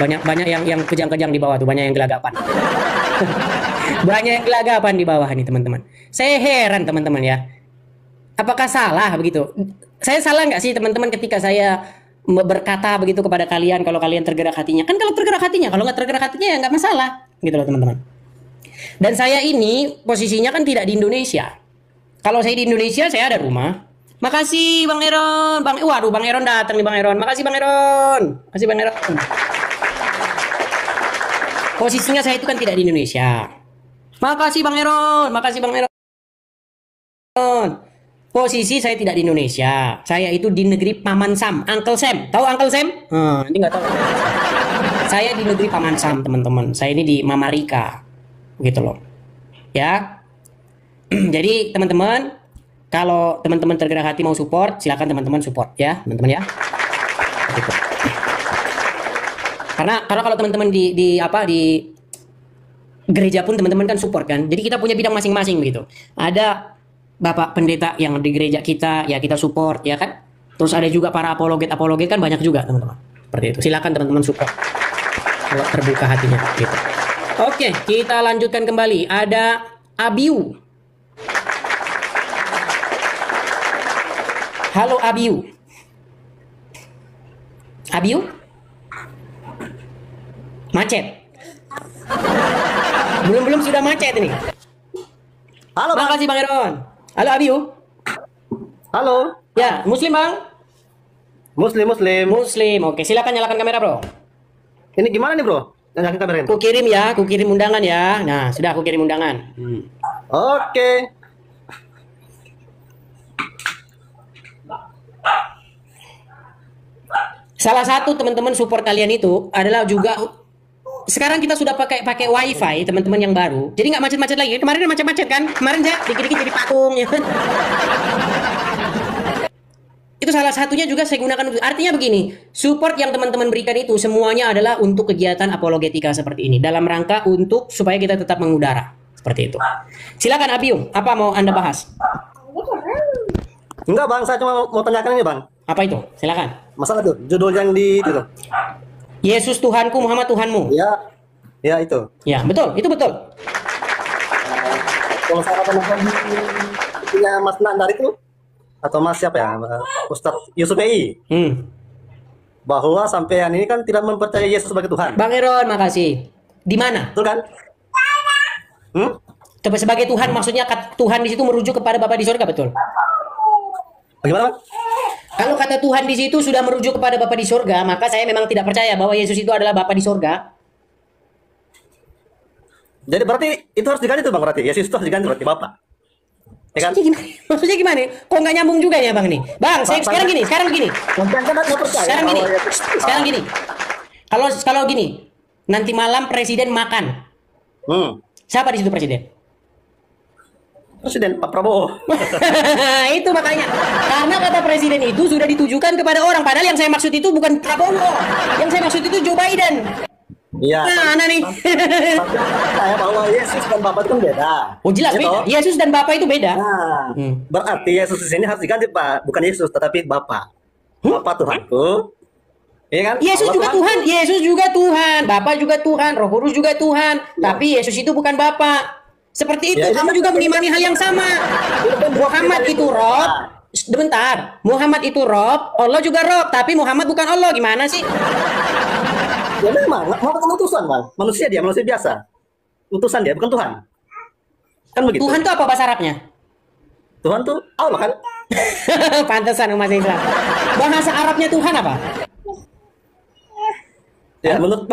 [SPEAKER 2] Banyak yang kejang-kejang di bawah tuh, banyak yang gelagapan. Banyak yang gelagapan di bawah nih teman-teman. Saya heran teman-teman ya. Apakah salah begitu? Saya salah nggak sih teman-teman ketika saya berkata begitu kepada kalian kalau kalian tergerak hatinya? Kan kalau tergerak hatinya, kalau nggak tergerak hatinya ya nggak masalah, gitu loh teman-teman. Dan saya ini posisinya kan tidak di Indonesia. Kalau saya di Indonesia, saya ada rumah. Makasih Bang Eron. Waduh, Bang Eron datang nih Bang Eron. Makasih Bang Eron. Makasih Bang Eron. Posisinya saya itu kan tidak di Indonesia. Makasih Bang Eron. Makasih Bang Eron. Posisi saya tidak di Indonesia. Saya itu di negeri Paman Sam. Uncle Sam. Tahu Uncle Sam? Ini nggak tahu. Saya di negeri Paman Sam, teman-teman. Saya ini di Mamarika. Gitu loh. Ya. Jadi teman-teman, kalau teman-teman tergerak hati mau support, silakan teman-teman support ya, teman-teman ya. Gitu. Karena kalau teman-teman di gereja pun teman-teman kan support kan. Jadi kita punya bidang masing-masing begitu. Ada Bapak pendeta yang di gereja kita, ya kita support ya kan. Terus ada juga para apologet kan banyak juga teman-teman. Seperti itu. Silakan teman-teman support. Kalau terbuka hatinya gitu. Oke, kita lanjutkan kembali. Ada Abiu. Halo Abiu. Abiu? Macet. Belum sudah macet ini.
[SPEAKER 3] Halo Bang.
[SPEAKER 2] Makasih Bang Eron. Halo Abiu.
[SPEAKER 3] Halo.
[SPEAKER 2] Ya, Muslim Bang?
[SPEAKER 3] Muslim.
[SPEAKER 2] Muslim. Oke, silakan nyalakan kamera, Bro.
[SPEAKER 3] Ini gimana nih, Bro? Nyalakan kamera ini.
[SPEAKER 2] Aku kirim undangan ya. Nah, sudah aku kirim undangan.
[SPEAKER 3] Oke.
[SPEAKER 2] Salah satu teman-teman support kalian itu adalah juga sekarang kita sudah pakai wifi teman-teman yang baru. Jadi nggak macet-macet lagi. Kemarin macet-macet kan? Kemarin saya dikit-dikit jadi patung ya. Itu salah satunya juga saya gunakan. Artinya begini, support yang teman-teman berikan itu semuanya adalah untuk kegiatan apologetika seperti ini. Dalam rangka untuk supaya kita tetap mengudara. Seperti itu. Silakan Abiu, apa mau Anda bahas?
[SPEAKER 3] Enggak Bang, saya cuma mau tanyakan ini Bang.
[SPEAKER 2] Apa itu? Silakan.
[SPEAKER 3] Masalah tuh, judul yang di itu tuh.
[SPEAKER 2] Yesus Tuhanku, Muhammad Tuhanmu.
[SPEAKER 3] Ya itu.
[SPEAKER 2] Ya, betul, itu betul.
[SPEAKER 3] Kalau saya tanyakan punya Mas Nandar itu atau Mas siapa ya? Ustadz Yusuf EI. Bahwa sampean ini kan tidak mempercayai Yesus sebagai Tuhan.
[SPEAKER 2] Bang Eron, makasih. Di mana?
[SPEAKER 3] Betul kan?
[SPEAKER 2] Sebagai Tuhan maksudnya Tuhan di situ merujuk kepada Bapa di surga, betul?
[SPEAKER 3] Bagaimana, Bang?
[SPEAKER 2] Kalau kata Tuhan di situ sudah merujuk kepada Bapa di surga, maka saya memang tidak percaya bahwa Yesus itu adalah Bapa di surga.
[SPEAKER 3] Jadi berarti itu harus diganti tuh Bang, berarti Yesus itu harus diganti berarti Bapa. Ya kan?
[SPEAKER 2] Maksudnya gimana? Kok nggak nyambung juga ya Bang nih? Bang, sekarang gini. Sekarang gini. Kalau gini, nanti malam presiden makan. Siapa di situ presiden?
[SPEAKER 3] Presiden Pak Prabowo.
[SPEAKER 2] Itu makanya. Karena kata presiden itu sudah ditujukan kepada orang. Padahal yang saya maksud itu bukan Prabowo. Yang saya maksud itu Joe Biden.
[SPEAKER 3] Iya.
[SPEAKER 2] Nah, nih.
[SPEAKER 3] Saya bahwa Yesus dan Bapa itu kan beda.
[SPEAKER 2] Oh jelas
[SPEAKER 3] Gitu.
[SPEAKER 2] beda. Yesus dan Bapa itu beda.
[SPEAKER 3] Nah, berarti Yesus di sini harus diganti Pak, bukan Yesus tetapi Bapa. Bapa Tuhanku. Iya kan?
[SPEAKER 2] Yesus
[SPEAKER 3] Allah
[SPEAKER 2] juga Tuhan, Yesus juga Tuhan, Bapa juga Tuhan, Roh Kudus juga Tuhan. Tapi Yesus itu bukan Bapa. Seperti itu,
[SPEAKER 3] Ya,
[SPEAKER 2] kamu juga mengimani hal yang sama. Muhammad itu Rob. Sebentar, Muhammad itu Rob, Allah juga Rob, tapi Muhammad bukan Allah. Gimana sih?
[SPEAKER 3] Ya memang, mau ketemu utusan Bang. Manusia dia, manusia biasa. Utusan dia, bukan Tuhan. Kan begitu.
[SPEAKER 2] Tuhan itu apa bahasa Arabnya?
[SPEAKER 3] Tuhan tuh Allah kan?
[SPEAKER 2] Pantesan umat Islam. Bahasa Arabnya Tuhan apa?
[SPEAKER 3] Ya, menurut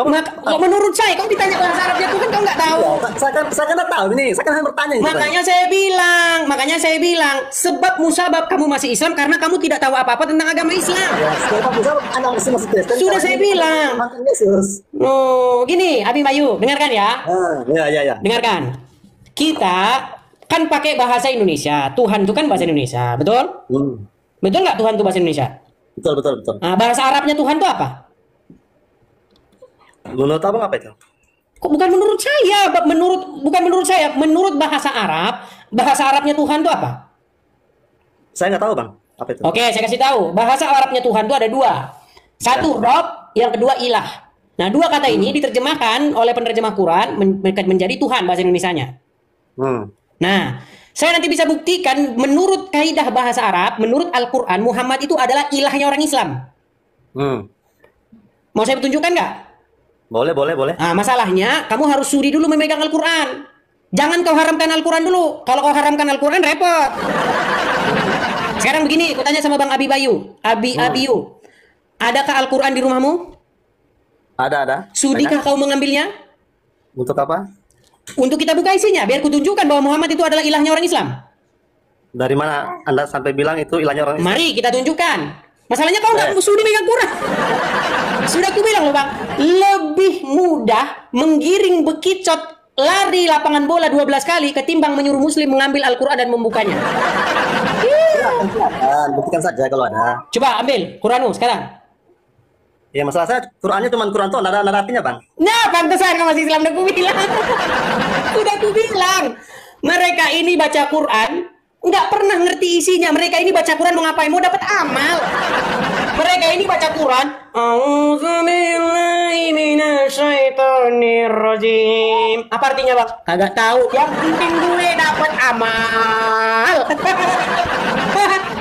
[SPEAKER 2] Menurut saya, kamu ditanya bahasa Arabnya Tuhan, kamu nggak tahu.
[SPEAKER 3] Ya, saya kan tahu ini, saya kan hanya bertanya ini.
[SPEAKER 2] Makanya saya bilang, sebab musabab kamu masih Islam karena kamu tidak tahu apa-apa tentang agama Islam.
[SPEAKER 3] Ya, sekarang bisa anak masih Kristen.
[SPEAKER 2] Sudah saya bilang.
[SPEAKER 3] Makan Yesus.
[SPEAKER 2] Oh, gini, Abi Bayu, dengarkan ya.
[SPEAKER 3] Ya.
[SPEAKER 2] Dengarkan. Kita kan pakai bahasa Indonesia. Tuhan itu kan bahasa Indonesia, betul? Betul nggak Tuhan itu bahasa Indonesia?
[SPEAKER 3] Betul.
[SPEAKER 2] Nah, bahasa Arabnya Tuhan itu apa?
[SPEAKER 3] Menurut abang apa itu?
[SPEAKER 2] Kok bukan menurut saya, bukan menurut saya, menurut bahasa Arab, bahasa Arabnya Tuhan itu apa?
[SPEAKER 3] Saya nggak tahu bang, apa itu?
[SPEAKER 2] Oke, saya kasih tahu. Bahasa Arabnya Tuhan itu ada dua. Satu Rob, yang kedua ilah. Nah, dua kata ini diterjemahkan oleh penerjemah Quran menjadi Tuhan bahasa Indonesianya. Nah, saya nanti bisa buktikan menurut kaidah bahasa Arab, menurut Al-Quran, Muhammad itu adalah ilahnya orang Islam. Mau saya tunjukkan nggak?
[SPEAKER 3] Boleh.
[SPEAKER 2] Nah, masalahnya kamu harus sudi dulu memegang Al-Quran. Jangan kau haramkan Al-Quran dulu. Kalau kau haramkan Al-Quran repot. Sekarang begini, aku tanya sama Bang Abi Bayu. Abiyu, adakah Al-Quran di rumahmu?
[SPEAKER 3] Ada.
[SPEAKER 2] Sudikah kau mengambilnya?
[SPEAKER 3] Untuk apa?
[SPEAKER 2] Untuk kita buka isinya, biar kutunjukkan bahwa Muhammad itu adalah ilahnya orang Islam.
[SPEAKER 3] Dari mana Anda sampai bilang itu ilahnya orang Islam?
[SPEAKER 2] Mari kita tunjukkan. Masalahnya kau nggak sudi megang Quran. Sudah aku bilang loh bang, lebih mudah menggiring bekicot lari lapangan bola 12 kali ketimbang menyuruh muslim mengambil Al-Quran dan membukanya.
[SPEAKER 3] Buktikan saja kalau ada.
[SPEAKER 2] Coba ambil Quranmu sekarang.
[SPEAKER 3] Ya masalah saya Qurannya cuma Quran tuh ada artinya bang.
[SPEAKER 2] Nah pantesan kamu masih Islam, udah aku bilang. Udah aku bilang. Mereka ini baca Quran nggak pernah ngerti isinya. Mereka ini baca Quran mau ngapain? Mau dapat amal. Mereka ini baca Quran. A'udzubillahi minasyaitonirrajim. Apa artinya bang? Kagak tahu. Yang penting gue dapat amal.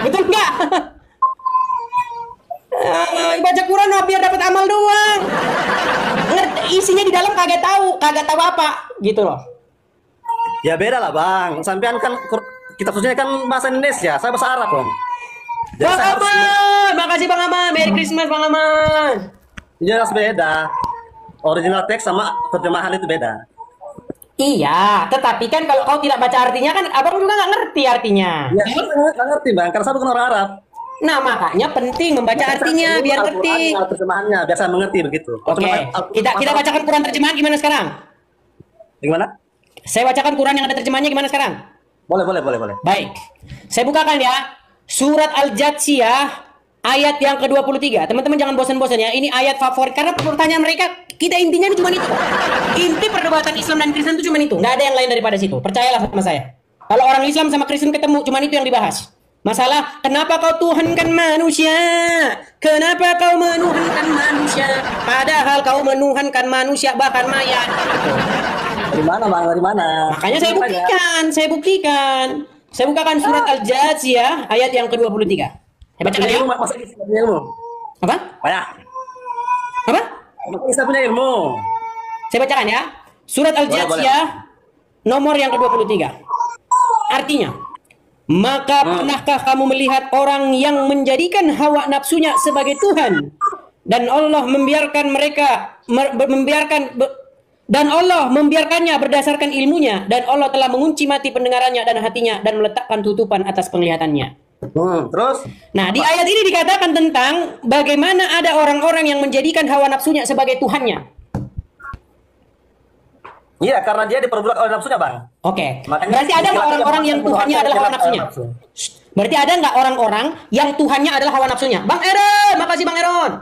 [SPEAKER 2] Betul nggak? Baca Quran biar dapat amal doang. Ngerti isinya di dalam kagak tahu apa gitu loh.
[SPEAKER 3] Ya beda lah bang. Sampean kan kitab sucinya kan bahasa Indonesia, saya bahasa Arab bang.
[SPEAKER 2] Bang Aman, makasih Bang Aman, Merry Christmas Bang Aman.
[SPEAKER 3] Jelas beda. Original teks sama terjemahan itu beda.
[SPEAKER 2] Iya, tetapi kan kalau kau tidak baca artinya kan abang juga nggak ngerti artinya.
[SPEAKER 3] Ya, saya nggak ngerti bang, karena saya bukan orang Arab.
[SPEAKER 2] Nah makanya penting membaca artinya biar ngerti.
[SPEAKER 3] Terjemahannya biar saya mengerti begitu.
[SPEAKER 2] Oke, kita bacakan Quran terjemahan gimana sekarang?
[SPEAKER 3] Gimana?
[SPEAKER 2] Saya bacakan Quran yang ada terjemahannya gimana sekarang?
[SPEAKER 3] Boleh.
[SPEAKER 2] Baik, saya bukakan ya. Surat Al-Jathiyah ayat yang ke-23. Teman-teman jangan bosan-bosan ya. Ini ayat favorit karena pertanyaan mereka kita intinya cuma itu. Inti perdebatan Islam dan Kristen itu cuma itu. Nggak ada yang lain daripada situ. Percayalah sama saya. Kalau orang Islam sama Kristen ketemu cuma itu yang dibahas. Masalah kenapa kau Tuhankan manusia? Kenapa kau menuhankan manusia? Padahal kau menuhankan manusia bahkan mayat.
[SPEAKER 3] Dari mana bang? Dari mana?
[SPEAKER 2] Makanya saya buktikan. Saya bukakan surat Al-Jathiyah ayat yang ke-23. Saya bacakan ya.
[SPEAKER 3] Masa Isa punya ilmu?
[SPEAKER 2] Apa? Apa?
[SPEAKER 3] Masa Isa punya ilmu?
[SPEAKER 2] Saya bacakan ya. Surat Al-Jathiyah nomor yang ke-23. Artinya, maka pernahkah kamu melihat orang yang menjadikan hawa nafsunya sebagai Tuhan dan Allah dan Allah membiarkannya berdasarkan ilmunya, dan Allah telah mengunci mati pendengarannya dan hatinya dan meletakkan tutupan atas penglihatannya.
[SPEAKER 3] Terus?
[SPEAKER 2] Nah, di ayat ini dikatakan tentang bagaimana ada orang-orang yang menjadikan hawa nafsunya sebagai Tuhannya.
[SPEAKER 3] Iya, karena dia diperbudak oleh nafsunya, Bang.
[SPEAKER 2] Oke.
[SPEAKER 3] Makanya
[SPEAKER 2] Berarti ada nggak orang-orang yang Tuhannya adalah hawa nafsunya? Berarti ada nggak orang-orang yang Tuhannya adalah hawa nafsunya? Bang Eron, makasih Bang Eron.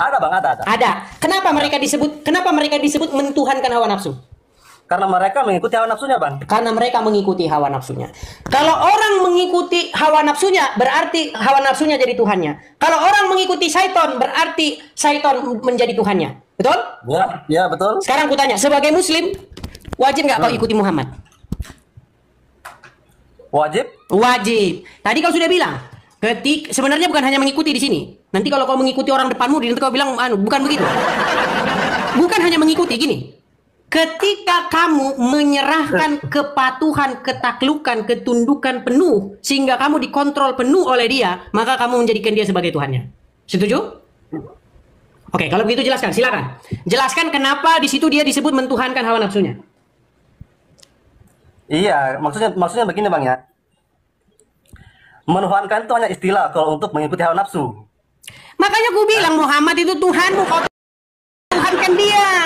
[SPEAKER 3] Ada, Bang, ada.
[SPEAKER 2] Ada. Kenapa mereka disebut mentuhankan hawa nafsu?
[SPEAKER 3] Karena mereka mengikuti hawa nafsunya, Bang.
[SPEAKER 2] Karena mereka mengikuti hawa nafsunya. Kalau orang mengikuti hawa nafsunya, berarti hawa nafsunya jadi Tuhannya. Kalau orang mengikuti syaiton, berarti syaiton menjadi Tuhannya. Betul?
[SPEAKER 3] Ya, betul.
[SPEAKER 2] Sekarang aku tanya, sebagai muslim, wajib nggak kau ikuti Muhammad?
[SPEAKER 3] Wajib?
[SPEAKER 2] Wajib. Tadi kau sudah bilang, sebenarnya bukan hanya mengikuti di sini. Nanti kalau kau mengikuti orang depanmu, nanti kau bilang, bukan begitu. Bukan hanya mengikuti, gini. Ketika kamu menyerahkan kepatuhan, ketaklukan, ketundukan penuh, sehingga kamu dikontrol penuh oleh dia, maka kamu menjadikan dia sebagai Tuhannya. Setuju? Oke, kalau begitu jelaskan, silakan. Jelaskan kenapa di situ dia disebut mentuhankan hawa nafsunya.
[SPEAKER 3] Iya, maksudnya begini, Bang, ya. Menuhankan itu hanya istilah kalau untuk mengikuti hawa nafsu.
[SPEAKER 2] Makanya aku bilang Muhammad itu Tuhanmu, kau tuhankan dia.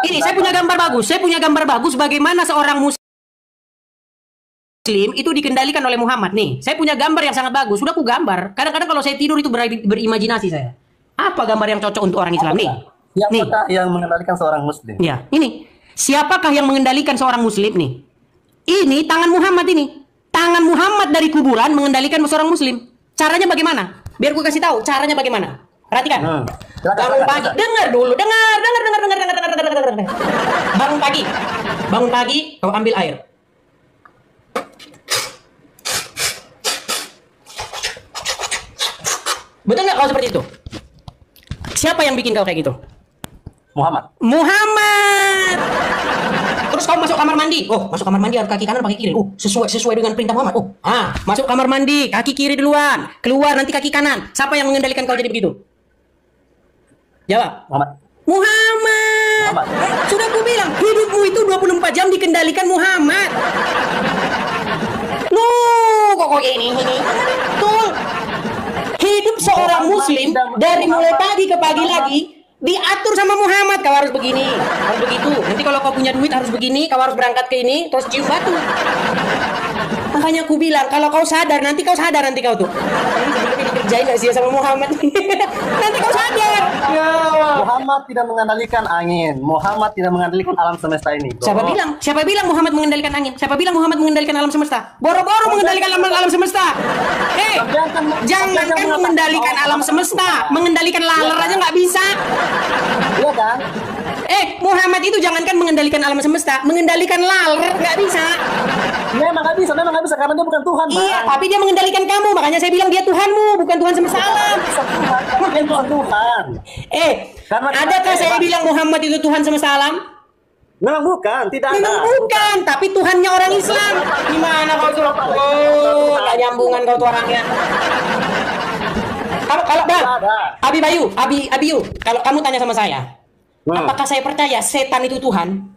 [SPEAKER 2] Ini saya punya gambar bagus. Saya punya gambar bagus bagaimana seorang muslim itu dikendalikan oleh Muhammad. Nih, saya punya gambar yang sangat bagus. Sudah aku gambar. Kadang-kadang kalau saya tidur itu berimajinasi saya. Apa gambar yang cocok untuk orang Islam nih?
[SPEAKER 3] Siapakah yang mengendalikan seorang muslim?
[SPEAKER 2] Ya, ini. Siapakah yang mengendalikan seorang muslim nih? Ini tangan Muhammad ini. Tangan Muhammad dari kuburan mengendalikan seorang muslim. Caranya bagaimana? Biar gue kasih tahu caranya bagaimana. Perhatikan. Bangun pagi. Dengar dulu. Dengar. Bangun pagi, kau ambil air. Betul nggak kau seperti itu? Siapa yang bikin kau kayak gitu?
[SPEAKER 3] Muhammad.
[SPEAKER 2] Terus kau masuk kamar mandi. Oh, masuk kamar mandi harus kaki kanan pakai kiri. Sesuai dengan perintah Muhammad. Masuk kamar mandi, kaki kiri duluan. Keluar nanti kaki kanan. Siapa yang mengendalikan kau jadi begitu? Jawab. Muhammad. Sudah aku bilang, hidupmu itu 24 jam dikendalikan Muhammad. Kok ini. Betul. Hidup seorang muslim dari mulai pagi ke pagi lagi diatur sama Muhammad. Kau harus begini, harus begitu. Nanti kalau kau punya duit harus begini, kau harus berangkat ke ini, terus cium batu. Makanya aku bilang, kalau kau sadar nanti kau tuh. Dikerjain gak sih sama Muhammad? Nanti kau sadar.
[SPEAKER 3] Muhammad tidak mengendalikan angin. Muhammad tidak mengendalikan alam semesta ini.
[SPEAKER 2] Siapa bilang Muhammad mengendalikan angin? Siapa bilang Muhammad mengendalikan alam semesta? Boro-boro mengendalikan alam semesta. Jangankan mengendalikan alam semesta, mengendalikan laler aja nggak bisa.
[SPEAKER 3] Iya kan?
[SPEAKER 2] Muhammad itu jangankan mengendalikan alam semesta, mengendalikan laler nggak bisa.
[SPEAKER 3] Memang nggak bisa karena dia bukan Tuhan.
[SPEAKER 2] Iya, tapi dia mengendalikan kamu, makanya saya bilang dia Tuhanmu, bukan Tuhan semesta alam.
[SPEAKER 3] Dia bukan Tuhan.
[SPEAKER 2] Adakah saya bilang Muhammad itu Tuhan semesta alam?
[SPEAKER 3] Memang bukan, tidak ada.
[SPEAKER 2] Memang bukan, tapi Tuhannya orang Islam. Gimana kau tuh? Nggak nyambungan kau tuh orangnya. Kalau Bang, Abi Yu, kalau kamu tanya sama saya, apakah saya percaya setan itu Tuhan?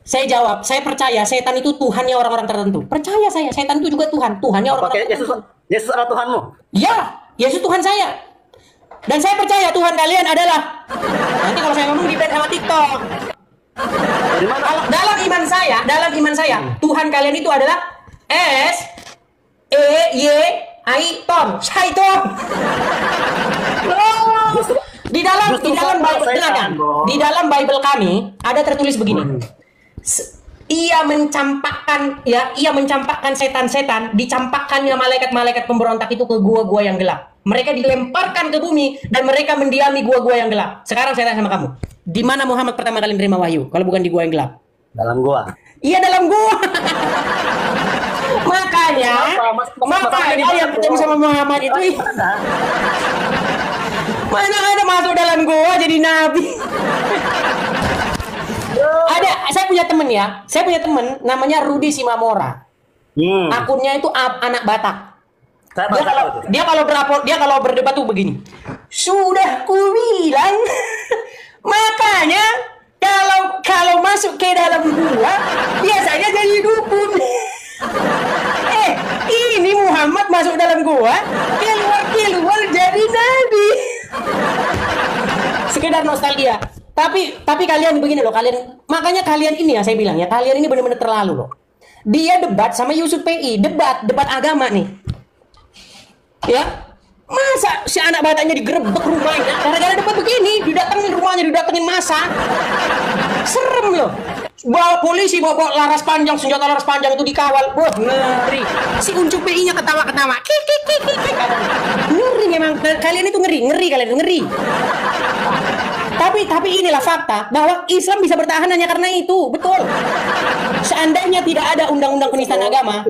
[SPEAKER 2] Saya jawab, saya percaya setan itu Tuhannya orang-orang tertentu. Percaya saya, setan itu juga Tuhannya orang-orang tertentu.
[SPEAKER 3] Yesus adalah Tuhanmu?
[SPEAKER 2] Ya, Yesus Tuhan saya. Dan saya percaya Tuhan kalian adalah. Nanti kalau saya ngomong di band sama TikTok. Kalau dalam iman saya, Tuhan kalian itu adalah Syaiton. Di dalam Bible kami ada tertulis begini. Ia mencampakkan setan-setan, dicampakkannya malaikat-malaikat pemberontak itu ke gua-gua yang gelap. Mereka dilemparkan ke bumi dan mereka mendiami gua-gua yang gelap. Sekarang saya tanya sama kamu, di mana Muhammad pertama kali menerima wahyu kalau bukan di gua yang gelap?
[SPEAKER 3] Dalam gua.
[SPEAKER 2] Iya, dalam gua. Makanya yang ketemu sama Muhammad itu mana ada masuk dalam gua jadi nabi. Saya punya temen namanya Rudy Simamora. Akunnya itu anak Batak. Dia kalau berdebat tuh begini. Sudah kubilang. Makanya kalau masuk ke dalam gua biasanya jadi dukun. Ini Muhammad masuk dalam gua, keluar jadi nabi. Sekedar nostalgia. Tapi kalian begini loh, makanya kalian ini ya saya bilang ya, kalian ini benar-benar terlalu loh. Dia debat sama Yusuf PI, debat agama nih. Ya, masa si anak batanya digerebek rumahnya gara-gara debat begini, didatengin rumahnya, didatengin masa. Serem loh. Bawa polisi, bawa laras panjang, senjata laras panjang itu dikawal. Wah, ngeri. Si Ucup PI-nya ketawa-ketawa. Ngeri memang, kalian itu ngeri kalian, ngeri. Tapi inilah fakta bahwa Islam bisa bertahan hanya karena itu, betul. Seandainya tidak ada undang-undang penistaan agama,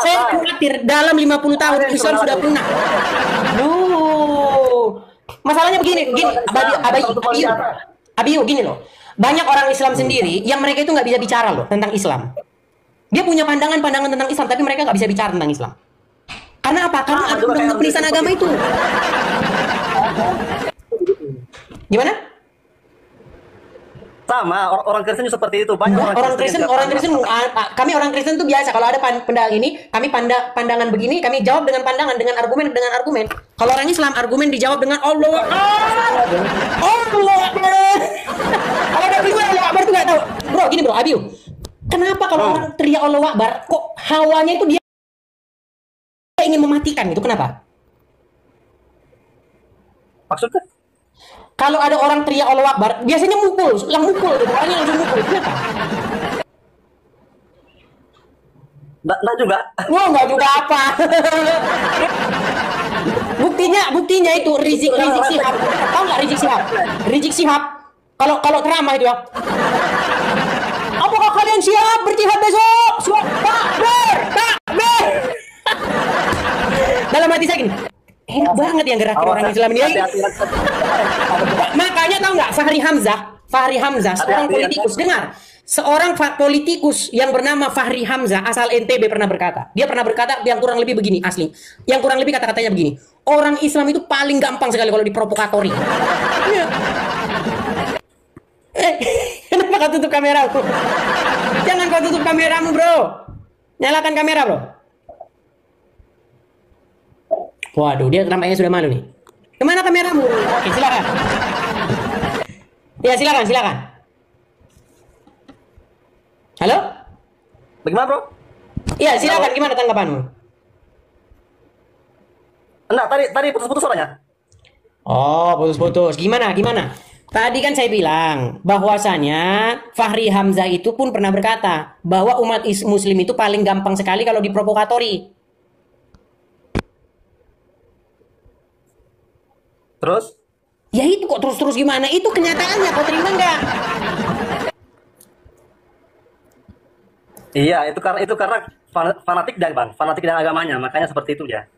[SPEAKER 2] saya khawatir dalam 50 tahun Islam sudah punah. Masalahnya begini, Abiyu, gini loh. Banyak orang Islam sendiri yang mereka itu nggak bisa bicara loh tentang Islam. Dia punya pandangan tentang Islam, tapi mereka nggak bisa bicara tentang Islam. Karena apa? Karena ada undang-undang penistaan agama itu. Gimana?
[SPEAKER 3] Sama orang Kristen juga seperti itu. Banyak
[SPEAKER 2] orang Kristen kami orang Kristen tuh biasa kalau ada pandangan ini, kami pandangan begini, kami jawab dengan pandangan, dengan argumen. Kalau orang Islam argumen dijawab dengan Allah Akbar. Kalau ada bingung Allah Akbar tuh nggak tahu. Bro, gini bro, Abiu. Kenapa kalau orang teriak Allah Akbar kok hawanya itu dia ingin mematikan itu, kenapa?
[SPEAKER 3] Maksudnya?
[SPEAKER 2] Kalau ada orang teriak Allah Akbar, biasanya mukul gitu. Orangnya langsung mukul. Kenapa?
[SPEAKER 3] Nggak juga.
[SPEAKER 2] Wah, nggak juga apa. Buktinya itu Rizik Sihab. Tahu nggak Rizik Sihab? Kalau ceramah itu ya. Apakah kalian siap berjihad besok? Siap, takbir. Dalam hati saya gini. Enak banget yang gerakin orang Islam ini. Makanya tahu nggak Fahri Hamzah seorang politikus. Dengar, seorang politikus yang bernama Fahri Hamzah asal NTB pernah berkata. Dia pernah berkata yang kurang lebih begini asli. Yang kurang lebih kata-katanya begini. Orang Islam itu paling gampang sekali kalau diprovokatori. Kenapa kau tutup kameramu? Jangan kau tutup kameramu, bro. Nyalakan kamera, bro. Waduh, dia nampaknya sudah malu nih. Kemana kameramu? Oke, silakan. Ya, silakan. Halo?
[SPEAKER 3] Bagaimana, bro?
[SPEAKER 2] Iya, silakan. Gimana tanggapanmu?
[SPEAKER 3] Enggak, tadi putus-putus suaranya.
[SPEAKER 2] Oh, putus-putus. Gimana? Tadi kan saya bilang bahwasanya Fahri Hamzah itu pun pernah berkata bahwa umat Muslim itu paling gampang sekali kalau diprovokatori.
[SPEAKER 3] Terus?
[SPEAKER 2] Ya itu kok terus gimana? Itu kenyataannya, kau terima nggak?
[SPEAKER 3] Iya, itu karena fanatik dan agamanya, makanya seperti itu ya.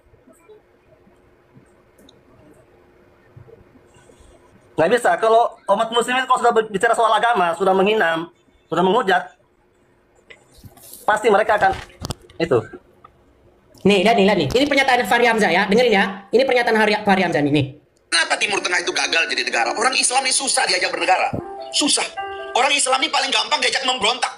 [SPEAKER 3] Nggak bisa, kalau umat muslim kalau sudah bicara soal agama, sudah menghina, sudah menghujat, pasti mereka akan itu.
[SPEAKER 2] Nih, lihat nih. Ini pernyataan Fahri Hamzah ya, dengerin ya. Ini pernyataan Fahri Hamzah nih.
[SPEAKER 4] Kenapa Timur Tengah itu gagal jadi negara? Orang Islam ini susah diajak bernegara. Susah. Orang Islam ini paling gampang diajak memberontak.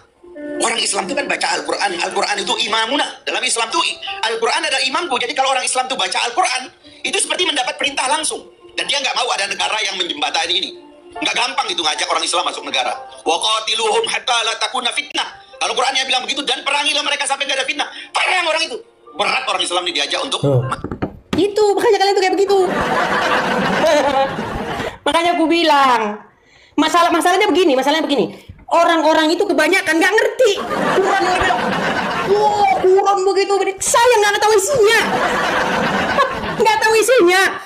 [SPEAKER 4] Orang Islam itu kan baca Al-Quran. Al-Quran itu imamuna. Dalam Islam itu Al-Quran adalah imamku. Jadi kalau orang Islam itu baca Al-Quran, itu seperti mendapat perintah langsung. Dan dia nggak mau ada negara yang menjembatani ini. Nggak gampang itu ngajak orang Islam masuk negara. Wa qatiluhum hatta la takuna fitnah. Kalau Qurannya bilang begitu, dan perangilah mereka sampai nggak ada fitnah. Perang orang itu. Berat orang Islam ini diajak untuk
[SPEAKER 2] itu, makanya kalian tuh kayak begitu. Makanya aku bilang, masalahnya begini. Orang-orang itu kebanyakan nggak ngerti. Quran begitu. Saya nggak tahu isinya.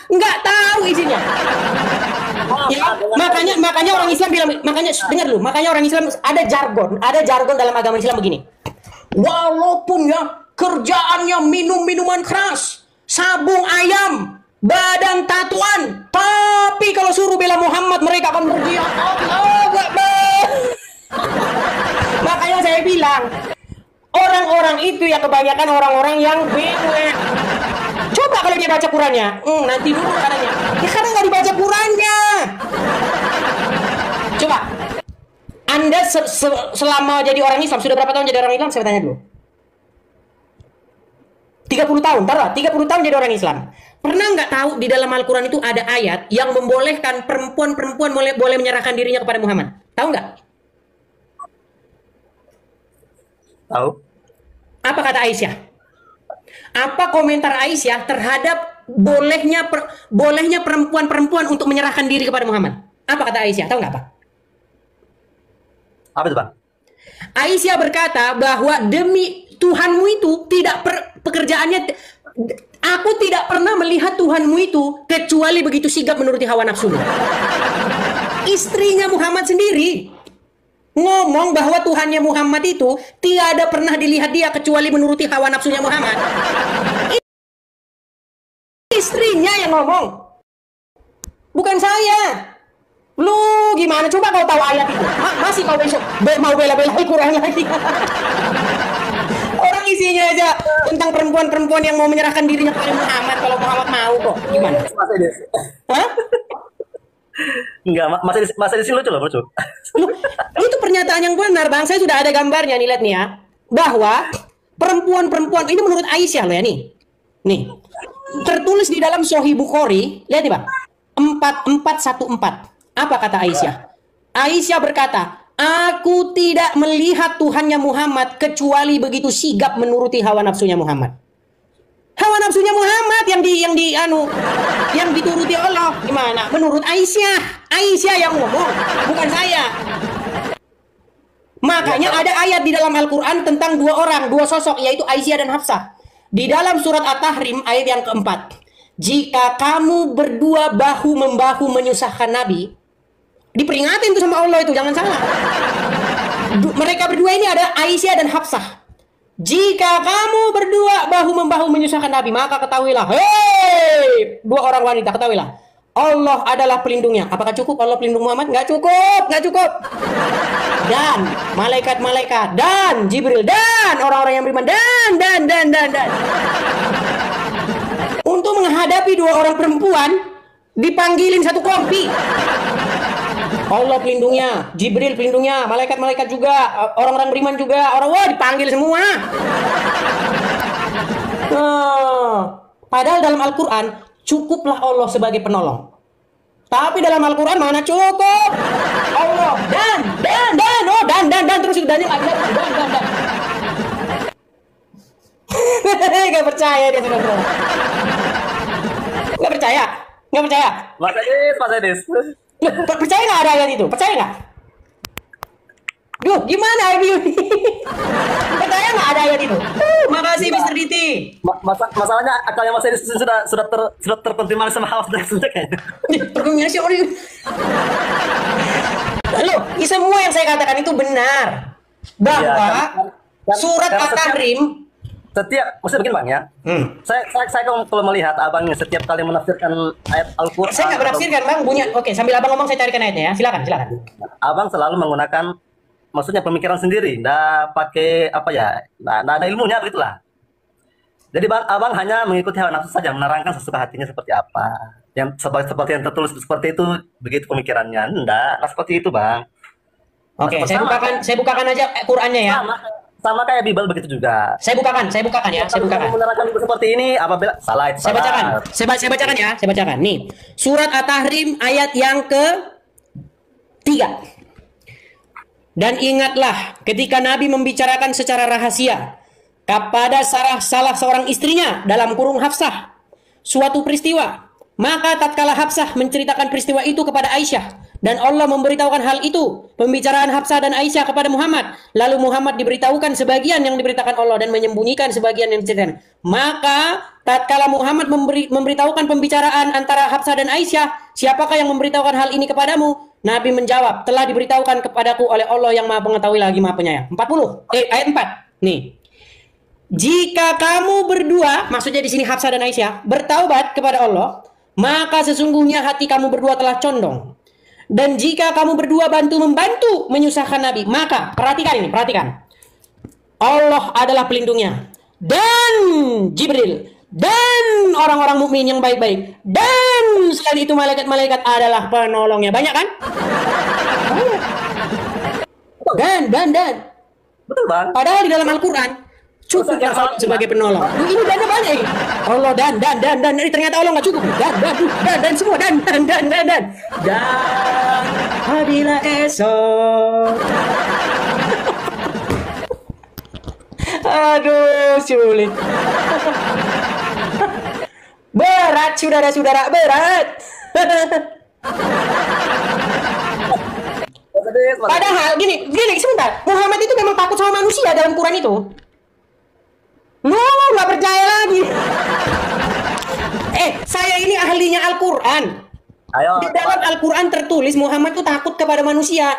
[SPEAKER 2] Nggak tahu isinya. Ya, makanya orang Islam bilang, dengar dulu, makanya orang Islam ada jargon dalam agama Islam begini. Walaupun ya kerjaannya minum minuman keras, sabung ayam, badan tatuan, tapi kalau suruh bela Muhammad mereka akan berjihad. Makanya saya bilang orang-orang itu ya kebanyakan orang-orang yang bingung. Coba kalau dia baca Qurannya, nanti dulu katanya. Ya karena nggak dibaca Qurannya. Coba, Anda selama jadi orang Islam sudah berapa tahun jadi orang Islam? Saya tanya dulu. 30 tahun, taruh 30 tahun jadi orang Islam. Pernah nggak tahu di dalam Al-Quran itu ada ayat yang membolehkan perempuan-perempuan boleh menyerahkan dirinya kepada Muhammad? Tahu nggak?
[SPEAKER 3] Tahu?
[SPEAKER 2] Apa kata Aisyah? Apa komentar Aisyah terhadap bolehnya perempuan-perempuan untuk menyerahkan diri kepada Muhammad? Apa kata Aisyah? Tahu nggak apa?
[SPEAKER 3] Apa itu, Bang?
[SPEAKER 2] Aisyah berkata bahwa demi Tuhanmu itu tidak pekerjaannya. Aku tidak pernah melihat Tuhanmu itu kecuali begitu sigap menuruti hawa nafsunya. Istrinya Muhammad sendiri ngomong bahwa Tuhannya Muhammad itu tiada pernah dilihat dia kecuali menuruti hawa nafsunya Muhammad. Istrinya yang ngomong, bukan saya. Lu gimana? Coba kau tahu ayat itu. Masih kau besok mau bela-bela Al-Quran lagi. Orang isinya aja tentang perempuan-perempuan yang mau menyerahkan dirinya kepada Muhammad. Kalau Muhammad mau kok. Gimana? Hah?
[SPEAKER 3] Enggak, masa di sini lucu loh, lucu.
[SPEAKER 2] Itu pernyataan yang benar, Bang. Saya sudah ada gambarnya nih, lihat nih ya. Bahwa perempuan-perempuan ini menurut Aisyah loh ya nih. Nih. Tertulis di dalam Sahih Bukhari, lihat nih, Bang. 4414. Apa kata Aisyah? Aisyah berkata, aku tidak melihat Tuhannya Muhammad kecuali begitu sigap menuruti hawa nafsunya Muhammad. Hawa nafsunya Muhammad yang dituruti Allah. Gimana? Menurut Aisyah. Aisyah yang ngomong, bukan saya. Makanya ada ayat di dalam Al-Quran tentang dua sosok, yaitu Aisyah dan Hafsah. Di dalam surat At-Tahrim ayat yang keempat. Jika kamu berdua bahu-membahu menyusahkan Nabi, diperingatin tuh sama Allah itu, jangan salah. Mereka berdua ini ada Aisyah dan Hafsah. Jika kamu berdua bahu-membahu menyusahkan Nabi, maka ketahuilah, hei, dua orang wanita, ketahuilah, Allah adalah pelindungnya. Apakah cukup Allah pelindung Muhammad? Nggak cukup, nggak cukup. Dan malaikat-malaikat, dan Jibril, dan orang-orang yang beriman, dan. Untuk menghadapi dua orang perempuan, dipanggilin satu kompi. Allah pelindungnya, Jibril pelindungnya, malaikat-malaikat juga, orang-orang beriman juga, dipanggil semua. Padahal dalam Al-Quran cukuplah Allah sebagai penolong. Tapi dalam Al-Quran mana cukup? Allah dan terus dannya lagi dan. Gak percaya dia saudara. Gak percaya.
[SPEAKER 3] Mas Edis.
[SPEAKER 2] Percaya nggak ada ayat itu? Percaya nggak? Duh, gimana review ini? Percaya nggak ada ayat itu? Makasih Mr. Diti.
[SPEAKER 3] Masalahnya akalnya Mas Edis sudah terkonfirmasi sama hawas dan sudah kayaknya.
[SPEAKER 2] Terkonfirmasi orang. Loh, semua yang saya katakan itu benar. Bahwa surat At-Tahrim
[SPEAKER 3] maksudnya begini Bang ya. Saya kalau melihat abangnya setiap kali menafsirkan ayat Al-Quran.
[SPEAKER 2] Saya nggak menafsirkan Bang, Oke, sambil abang ngomong saya carikan ayatnya ya. Silakan.
[SPEAKER 3] Abang selalu menggunakan maksudnya pemikiran sendiri, nggak pakai nggak ada ilmunya begitulah. Jadi abang hanya mengikuti hawa nafsu saja, menerangkan sesuka hatinya seperti apa. Yang seperti yang tertulis seperti itu, begitu pemikirannya. Nggak seperti itu Bang.
[SPEAKER 2] Oke, saya bukakan aja Qurannya ya.
[SPEAKER 3] Sama kayak Bible begitu juga.
[SPEAKER 2] Saya bukakan ya.
[SPEAKER 3] Menerangkan seperti ini apabila salah itu salah.
[SPEAKER 2] Saya bacakan. Nih, surat At-Tahrim ayat yang ke-3. Dan ingatlah ketika Nabi membicarakan secara rahasia kepada salah seorang istrinya dalam kurung Hafsah suatu peristiwa. Maka tatkala Hafsah menceritakan peristiwa itu kepada Aisyah dan Allah memberitahukan hal itu, pembicaraan Hafsah dan Aisyah kepada Muhammad, lalu Muhammad diberitahukan sebagian yang diberitakan Allah dan menyembunyikan sebagian yang diceritakan. Maka tatkala Muhammad memberitahukan pembicaraan antara Hafsah dan Aisyah, siapakah yang memberitahukan hal ini kepadamu? Nabi menjawab, telah diberitahukan kepadaku oleh Allah yang Maha Pengetahui lagi Maha Penyayang. Ayat 4. Nih. Jika kamu berdua, maksudnya di sini Hafsah dan Aisyah, bertaubat kepada Allah, maka sesungguhnya hati kamu berdua telah condong. Dan jika kamu berdua membantu menyusahkan Nabi, maka perhatikan. Allah adalah pelindungnya. Dan Jibril. Dan orang-orang mukmin yang baik-baik. Dan selain itu malaikat-malaikat adalah penolongnya. Banyak kan? Dan.
[SPEAKER 3] Betul Bang.
[SPEAKER 2] Padahal di dalam Al-Quran, Cukup ya Allah sebagai penolong. Ini dana banyak ini. Allah dan. Ini ternyata Allah nggak cukup. Dan semua dan. Dan apabila esok. Aduh, sulit. Berat, saudara-saudara, berat. Padahal gini sebentar. Muhammad itu memang takut sama manusia dalam Quran itu. Nggak percaya lagi. Saya ini ahlinya Al-Quran.
[SPEAKER 3] Ayo.
[SPEAKER 2] Di dalam Al-Quran tertulis Muhammad itu takut kepada manusia.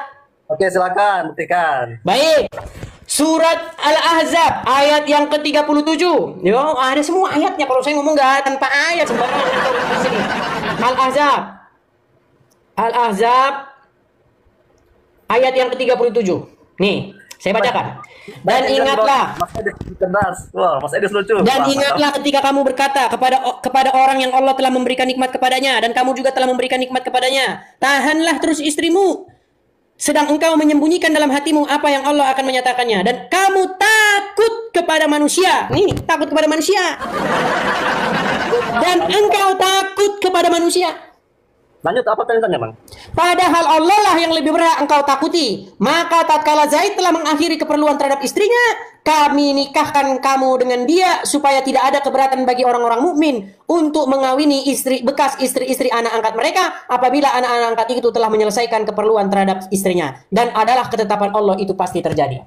[SPEAKER 3] Oke, silakan buktikan.
[SPEAKER 2] Baik. Surat Al-Ahzab ayat yang ke-37. Yo, ada semua ayatnya. Kalau saya ngomong nggak tanpa ayat sembarangan. Al-Ahzab ayat yang ke-37. Nih, saya bacakan. Dan ingatlah.
[SPEAKER 3] Mas Edis lucu.
[SPEAKER 2] Dan ingatlah ketika kamu berkata kepada orang yang Allah telah memberikan nikmat kepadanya dan kamu juga telah memberikan nikmat kepadanya, tahanlah terus istrimu, sedang engkau menyembunyikan dalam hatimu apa yang Allah akan menyatakannya, dan kamu takut kepada manusia. Nih, takut kepada manusia. Dan engkau takut kepada manusia.
[SPEAKER 3] Lanjut, apa tanya Bang?
[SPEAKER 2] Padahal Allah lah yang lebih berhak engkau takuti. Maka tatkala Zaid telah mengakhiri keperluan terhadap istrinya, kami nikahkan kamu dengan dia supaya tidak ada keberatan bagi orang-orang mukmin untuk mengawini bekas istri-istri anak angkat mereka apabila anak-anak angkat itu telah menyelesaikan keperluan terhadap istrinya, dan adalah ketetapan Allah itu pasti terjadi.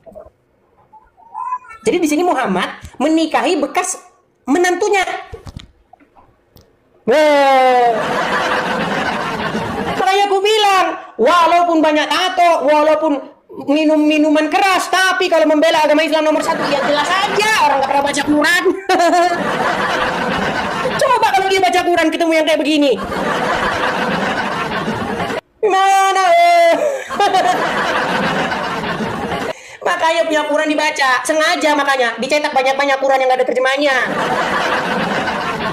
[SPEAKER 2] Jadi di sini Muhammad menikahi bekas menantunya. Makanya aku bilang, walaupun banyak tato, walaupun minum minuman keras, tapi kalau membela agama Islam nomor 1, ya jelas aja orang nggak pernah baca Quran. Coba kalau dia baca Quran ketemu yang kayak begini. Gimana? Makanya punya Quran dibaca, sengaja makanya dicetak banyak-banyak Quran yang nggak ada terjemahnya.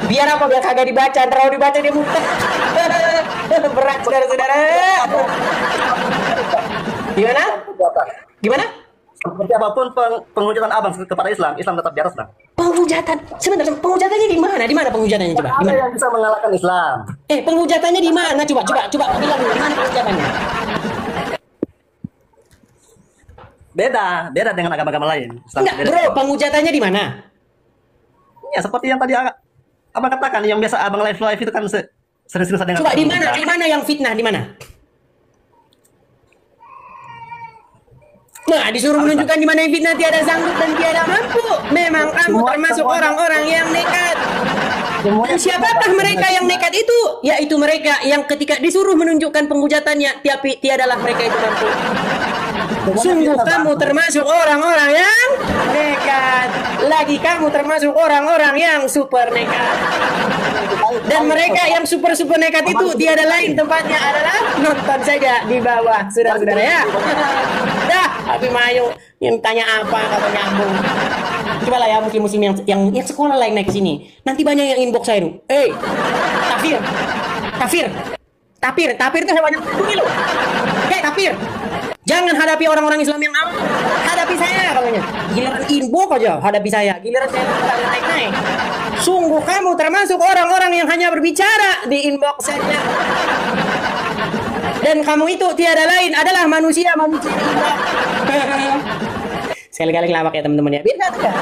[SPEAKER 2] Biar apa? Biar kagak dibaca, terlalu dibaca dia muntah. Berat, saudara-saudara. Gimana?
[SPEAKER 3] Seperti apapun penghujatan abang kepada Islam tetap di atas, Bang.
[SPEAKER 2] Penghujatan? Sebentar, penghujatannya di mana? Di mana penghujatannya coba? Di
[SPEAKER 3] Ada
[SPEAKER 2] mana?
[SPEAKER 3] yang bisa mengalahkan Islam?
[SPEAKER 2] Penghujatannya di mana? Coba bilang di mana penghujatannya?
[SPEAKER 3] Beda dengan agama-agama lain.
[SPEAKER 2] Enggak, bro, penghujatannya di mana?
[SPEAKER 3] Ya, seperti yang tadi abang katakan, yang biasa abang live itu kan sering-sering dengan.
[SPEAKER 2] Coba di mana? Di mana yang fitnah? Di mana? Nah, disuruh menunjukkan di mana yang fitnah, tiada sanggup dan tiada mampu. Memang kamu termasuk orang-orang yang nekat. Dan siapakah mereka yang nekat itu? Yaitu mereka yang ketika disuruh menunjukkan penghujatannya, tapi tiadalah mereka itu mampu. Sungguh kamu termasuk orang-orang yang nekat. Lagi kamu termasuk orang-orang yang super nekat. Dan mereka yang super nekat itu tiada lain tempatnya adalah nonton saja di bawah, saudara-saudara ya. Dah, tapi Mayu yang tanya apa kalau nyambung. Coba lah ya musim-musim yang sekolah lain naik ke sini. Nanti banyak yang inbox saya tuh. Tapir itu hewan yang bunyi loh. Tapir. Jangan hadapi orang-orang Islam yang awam. Hadapi saya katanya. Giliran inbox aja hadapi saya. Giliran saya naik-naik. Sungguh kamu termasuk orang-orang yang hanya berbicara di inbox saja. Dan kamu itu tiada lain adalah manusia inbox. Sekali-kali ngelawak ya teman-teman ya. Biar nggak tegang.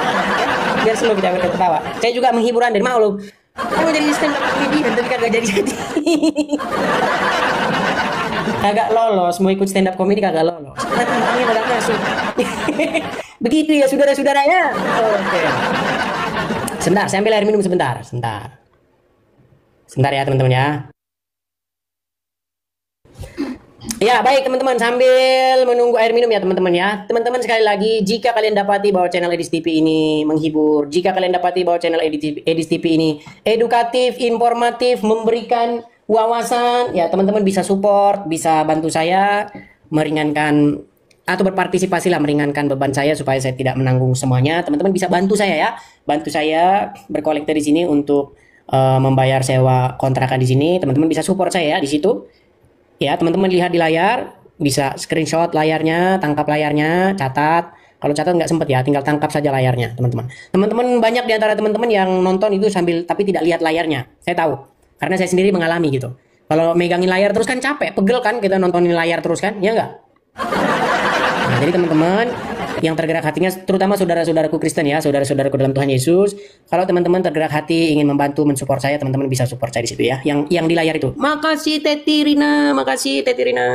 [SPEAKER 2] Biar selalu kita ketawa. Saya juga menghibur Anda. Mau loh. Kamu jadi stand up comedian tapi kagak jadi. Kagak lolos, mau ikut stand up comedy kagak lolos. Tampangnya kagak masuk. Begitu ya saudara-saudaranya. Oke. Sebentar, saya ambil air minum sebentar. Sebentar ya teman-teman ya. Ya baik teman-teman, sambil menunggu air minum ya teman-teman ya. Teman-teman sekali lagi, jika kalian dapati bahwa channel Edis TV ini menghibur, jika kalian dapati bahwa channel Edis TV ini edukatif, informatif, memberikan wawasan, ya teman-teman bisa support, bisa bantu saya meringankan atau berpartisipasi lah meringankan beban saya supaya saya tidak menanggung semuanya. Teman-teman bisa bantu saya ya, bantu saya berkolektor di sini untuk membayar sewa kontrakan di sini. Teman-teman bisa support saya ya di situ. Ya, teman-teman lihat di layar, bisa screenshot layarnya, tangkap layarnya, catat, Kalau catat nggak sempet ya, tinggal tangkap saja layarnya, teman-teman. Teman-teman banyak di antara teman-teman yang nonton itu sambil tapi tidak lihat layarnya. Saya tahu, karena saya sendiri mengalami gitu. Kalau megangin layar terus kan capek, pegel kan kita nontonin layar terus kan, ya nggak? Nah, jadi teman-teman yang tergerak hatinya, terutama saudara-saudaraku Kristen ya, saudara-saudaraku dalam Tuhan Yesus, kalau teman-teman tergerak hati ingin membantu mensupport saya, teman-teman bisa support saya di situ ya. Yang di layar itu. Makasih Teti Rina, makasih Teti Rina.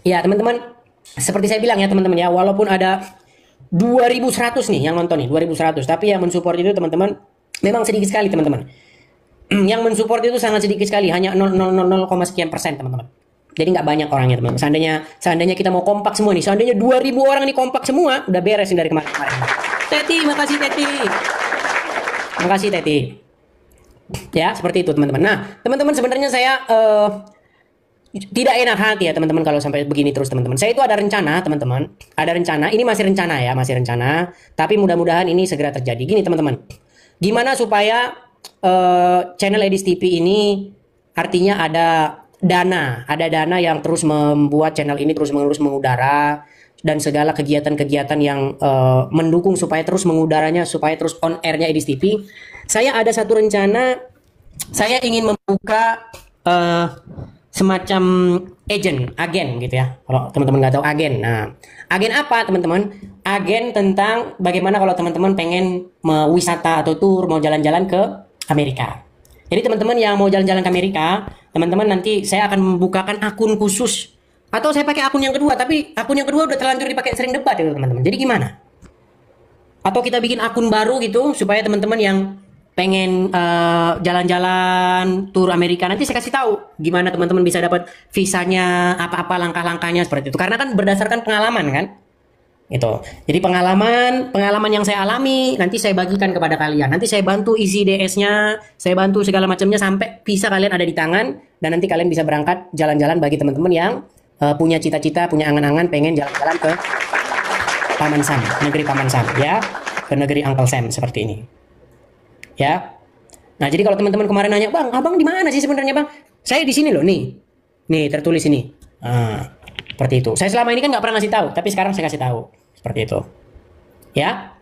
[SPEAKER 2] Ya teman-teman, seperti saya bilang ya teman-teman ya, walaupun ada 2100 nih yang nonton nih, 2100, tapi yang mensupport itu teman-teman memang sedikit sekali teman-teman. Yang mensupport itu sangat sedikit sekali, hanya 0,0 sekian persen teman-teman. Jadi nggak banyak orangnya teman-teman. Seandainya kita mau kompak semua nih, seandainya 2000 orang nih kompak semua, udah beres dari kemarin-kemarin. Teti, makasih Teti. Makasih Teti. Ya, seperti itu teman-teman. Nah, teman-teman sebenarnya saya tidak enak hati ya teman-teman kalau sampai begini terus teman-teman. Saya itu ada rencana teman-teman. Ada rencana, ini masih rencana ya, masih rencana. Tapi mudah-mudahan ini segera terjadi. Gini teman-teman. Gimana supaya channel Edis TV ini artinya ada dana yang terus membuat channel ini terus-menerus mengudara dan segala kegiatan-kegiatan yang mendukung supaya terus mengudaranya, supaya terus on airnya Edis TV. Saya ada satu rencana, saya ingin membuka semacam agen gitu ya. Kalau teman-teman nggak tahu agen, nah agen apa teman-teman? Agen tentang bagaimana kalau teman-teman pengen wisata atau tour mau jalan-jalan ke Amerika. Jadi teman-teman yang mau jalan-jalan ke Amerika, teman-teman nanti saya akan membukakan akun khusus. Atau saya pakai akun yang kedua, tapi akun yang kedua udah terlanjur dipakai sering debat itu teman-teman. Jadi gimana? Atau kita bikin akun baru gitu supaya teman-teman yang pengen jalan-jalan tur Amerika nanti saya kasih tahu gimana teman-teman bisa dapat visanya, apa-apa langkah-langkahnya seperti itu. Karena kan berdasarkan pengalaman kan. Gitu. Jadi pengalaman yang saya alami nanti saya bagikan kepada kalian. Nanti saya bantu isi DS-nya, saya bantu segala macamnya sampai visa kalian ada di tangan dan nanti kalian bisa berangkat jalan-jalan bagi teman-teman yang punya cita-cita, punya angan-angan pengen jalan-jalan ke Paman Sam, negeri Paman Sam ya, ke negeri Uncle Sam seperti ini. Ya. Nah, jadi kalau teman-teman kemarin nanya, "Bang, Abang di mana sih sebenarnya, Bang?" Saya di sini loh, nih. Nih, tertulis ini. Seperti itu. Saya selama ini kan nggak pernah ngasih tahu, tapi sekarang saya kasih tahu. Seperti itu. Ya.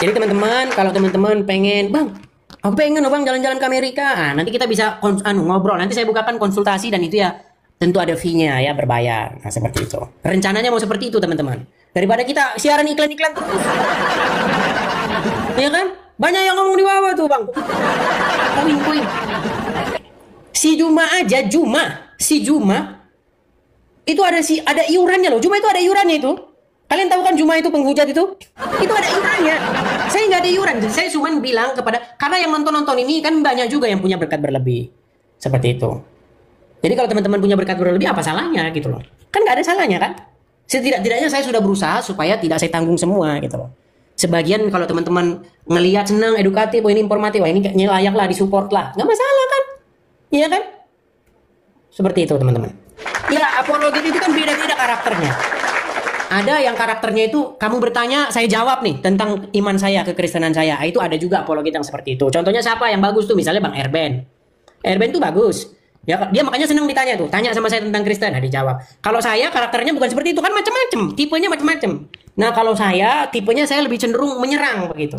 [SPEAKER 2] Jadi teman-teman, kalau teman-teman pengen, "Bang, aku pengen loh Bang jalan-jalan ke Amerika." Nah, nanti kita bisa ngobrol. Nanti saya bukakan konsultasi dan itu ya tentu ada fee-nya ya, berbayar. Nah, seperti itu. Rencananya mau seperti itu, teman-teman. Daripada kita siaran iklan-iklan terus. Ya kan? Banyak yang ngomong di bawah tuh, Bang. Koin. Si Juma aja, si Juma itu ada iurannya loh. Juma itu ada iurannya itu. Kalian tahu kan Juma itu penghujat itu? Itu ada iurannya. Saya nggak ada iuran. Saya cuma bilang karena yang nonton ini kan banyak juga yang punya berkat berlebih. Seperti itu. Jadi kalau teman-teman punya berkat berlebih, apa salahnya gitu loh. Kan nggak ada salahnya kan? Setidak-tidaknya saya sudah berusaha supaya tidak saya tanggung semua gitu loh. Sebagian kalau teman-teman ngelihat senang, edukatif, wah ini informatif, wah ini kayaknya layak lah, disupport lah. Nggak masalah kan? Iya kan? Seperti itu teman-teman. Ya, apologet itu kan beda-beda karakternya. Ada yang karakternya itu kamu bertanya, saya jawab nih tentang iman saya, kekristenan saya. Itu ada juga apologet yang seperti itu. Contohnya siapa yang bagus tuh? Misalnya Bang Erben. Erben tuh bagus. Ya, dia makanya senang ditanya tuh. Tanya sama saya tentang Kristen, nah dijawab. Kalau saya karakternya bukan seperti itu, kan macam-macam. Tipenya macam-macam. Nah, kalau saya tipenya saya lebih cenderung menyerang begitu.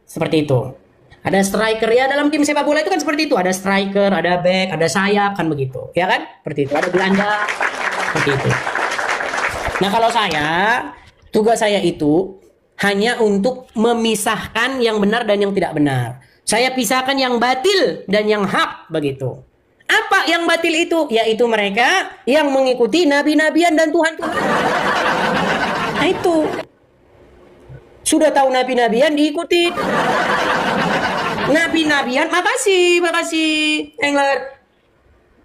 [SPEAKER 2] Seperti itu. Ada striker ya, dalam tim sepak bola itu kan seperti itu. Ada striker, ada back, ada sayap kan begitu. Ya kan? Seperti itu. Ada gelandang. Seperti itu. Nah, kalau saya, tugas saya itu hanya untuk memisahkan yang benar dan yang tidak benar. Saya pisahkan yang batil dan yang hak begitu. Apa yang batil itu? Yaitu mereka yang mengikuti nabi-nabian dan Tuhan-Tuhan. Nah itu. Sudah tahu nabi-nabian diikuti. Nabi-nabian, makasih Engler.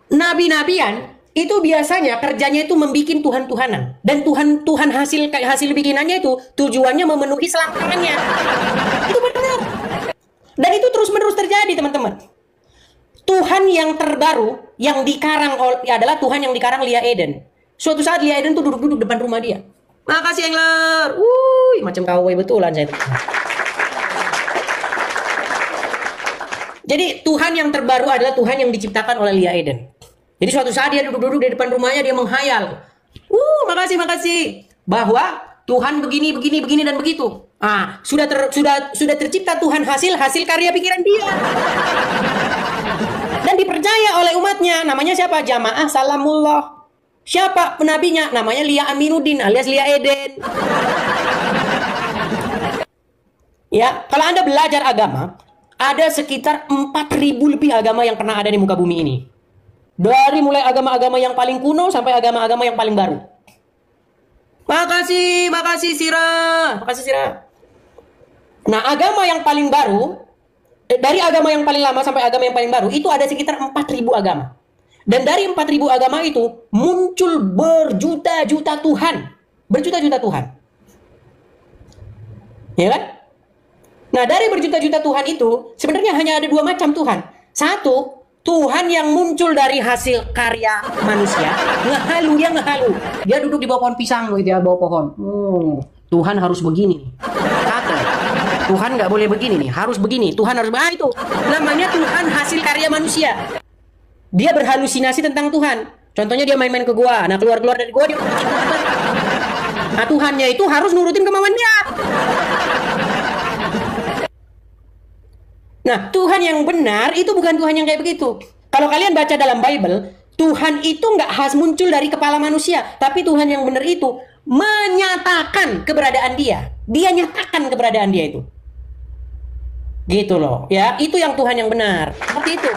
[SPEAKER 2] Nabi-nabian itu biasanya kerjanya itu membikin Tuhan-Tuhanan. Dan Tuhan hasil bikinannya itu tujuannya memenuhi selangkangannya. Itu benar. Dan itu terus-menerus terjadi teman-teman. Tuhan yang terbaru yang dikarang adalah Tuhan yang dikarang Lia Eden. Suatu saat Lia Eden tuh duduk-duduk depan rumah dia. Makasih Engler. Macam kawai betulan saya. Jadi Tuhan yang terbaru adalah Tuhan yang diciptakan oleh Lia Eden. Jadi suatu saat dia duduk-duduk di depan rumahnya, dia menghayal. Makasih. Bahwa Tuhan begini dan begitu. Sudah tercipta Tuhan hasil karya pikiran dia. Dan dipercaya oleh umatnya. Namanya siapa? Jamaah Salamullah. Siapa penabinya? Namanya Lia Aminuddin alias Lia Eden. Ya, kalau Anda belajar agama, ada sekitar 4.000 lebih agama yang pernah ada di muka bumi ini. Dari mulai agama-agama yang paling kuno sampai agama-agama yang paling baru. Makasih Sira. Nah, agama yang paling baru, dari agama yang paling lama sampai agama yang paling baru, itu ada sekitar 4.000 agama. Dan dari 4.000 agama itu, muncul berjuta-juta Tuhan. Ya kan? Nah, dari berjuta-juta Tuhan itu, sebenarnya hanya ada 2 macam Tuhan. Satu, Tuhan yang muncul dari hasil karya manusia. Dia ngehalu. Dia duduk di bawah pohon pisang gitu ya, bawah pohon. Tuhan harus begini nih. Kata, Tuhan nggak boleh begini nih, harus begini. Tuhan harus itu. Namanya Tuhan hasil karya manusia. Dia berhalusinasi tentang Tuhan. Contohnya dia main-main ke gua. Nah, keluar dari gua dia. Nah, Tuhannya itu harus nurutin kemauan dia. Nah, Tuhan yang benar itu bukan Tuhan yang kayak begitu. Kalau kalian baca dalam Bible, Tuhan itu nggak khas muncul dari kepala manusia. Tapi Tuhan yang benar itu menyatakan keberadaan dia. Dia nyatakan keberadaan dia itu. Gitu loh. Ya, itu yang Tuhan yang benar. Seperti itu.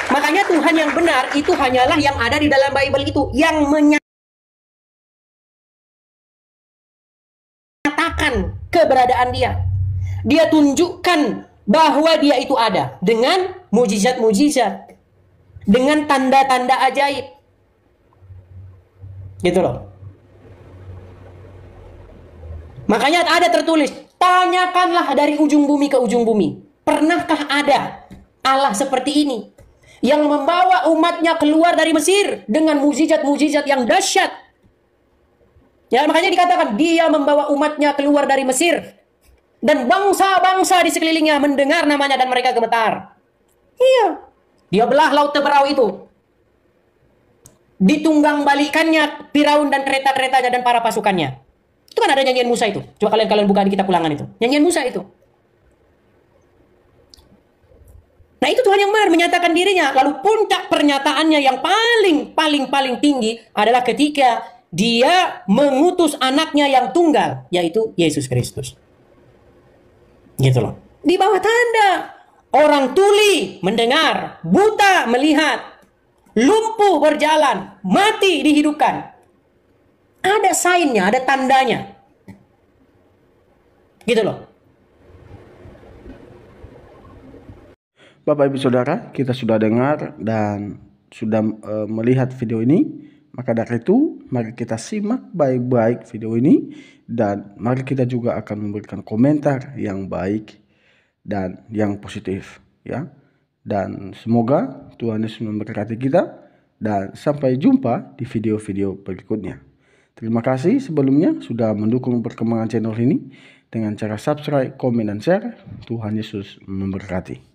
[SPEAKER 2] Makanya Tuhan yang benar itu hanyalah yang ada di dalam Bible itu. Yang menyatakan keberadaan dia. Dia tunjukkan bahwa dia itu ada dengan mujizat-mujizat, dengan tanda-tanda ajaib. Gitu loh. Makanya ada tertulis, tanyakanlah dari ujung bumi ke ujung bumi. Pernahkah ada Allah seperti ini yang membawa umatnya keluar dari Mesir dengan mujizat-mujizat yang dahsyat? Ya, makanya dikatakan dia membawa umatnya keluar dari Mesir. Dan bangsa-bangsa di sekelilingnya mendengar namanya dan mereka gemetar. Iya. Dia belah laut Teberau itu. Ditunggang balikannya Firaun dan kereta-keretanya dan para pasukannya. Itu kan ada nyanyian Musa itu. Coba kalian buka di kitab Ulangan itu. Nyanyian Musa itu. Nah, itu Tuhan yang benar menyatakan dirinya. Lalu puncak pernyataannya yang paling tinggi adalah ketika dia mengutus anaknya yang tunggal, yaitu Yesus Kristus. Gitu loh. Di bawah tanda. Orang tuli mendengar, buta melihat, lumpuh berjalan, mati dihidupkan. Ada sign-nya, ada tandanya. Gitu loh.
[SPEAKER 1] Bapak Ibu Saudara, kita sudah dengar dan sudah melihat video ini. Maka dari itu, mari kita simak baik-baik video ini dan mari kita juga akan memberikan komentar yang baik dan yang positif, ya. Dan semoga Tuhan Yesus memberkati kita dan sampai jumpa di video-video berikutnya. Terima kasih sebelumnya sudah mendukung perkembangan channel ini dengan cara subscribe, komen, dan share. Tuhan Yesus memberkati.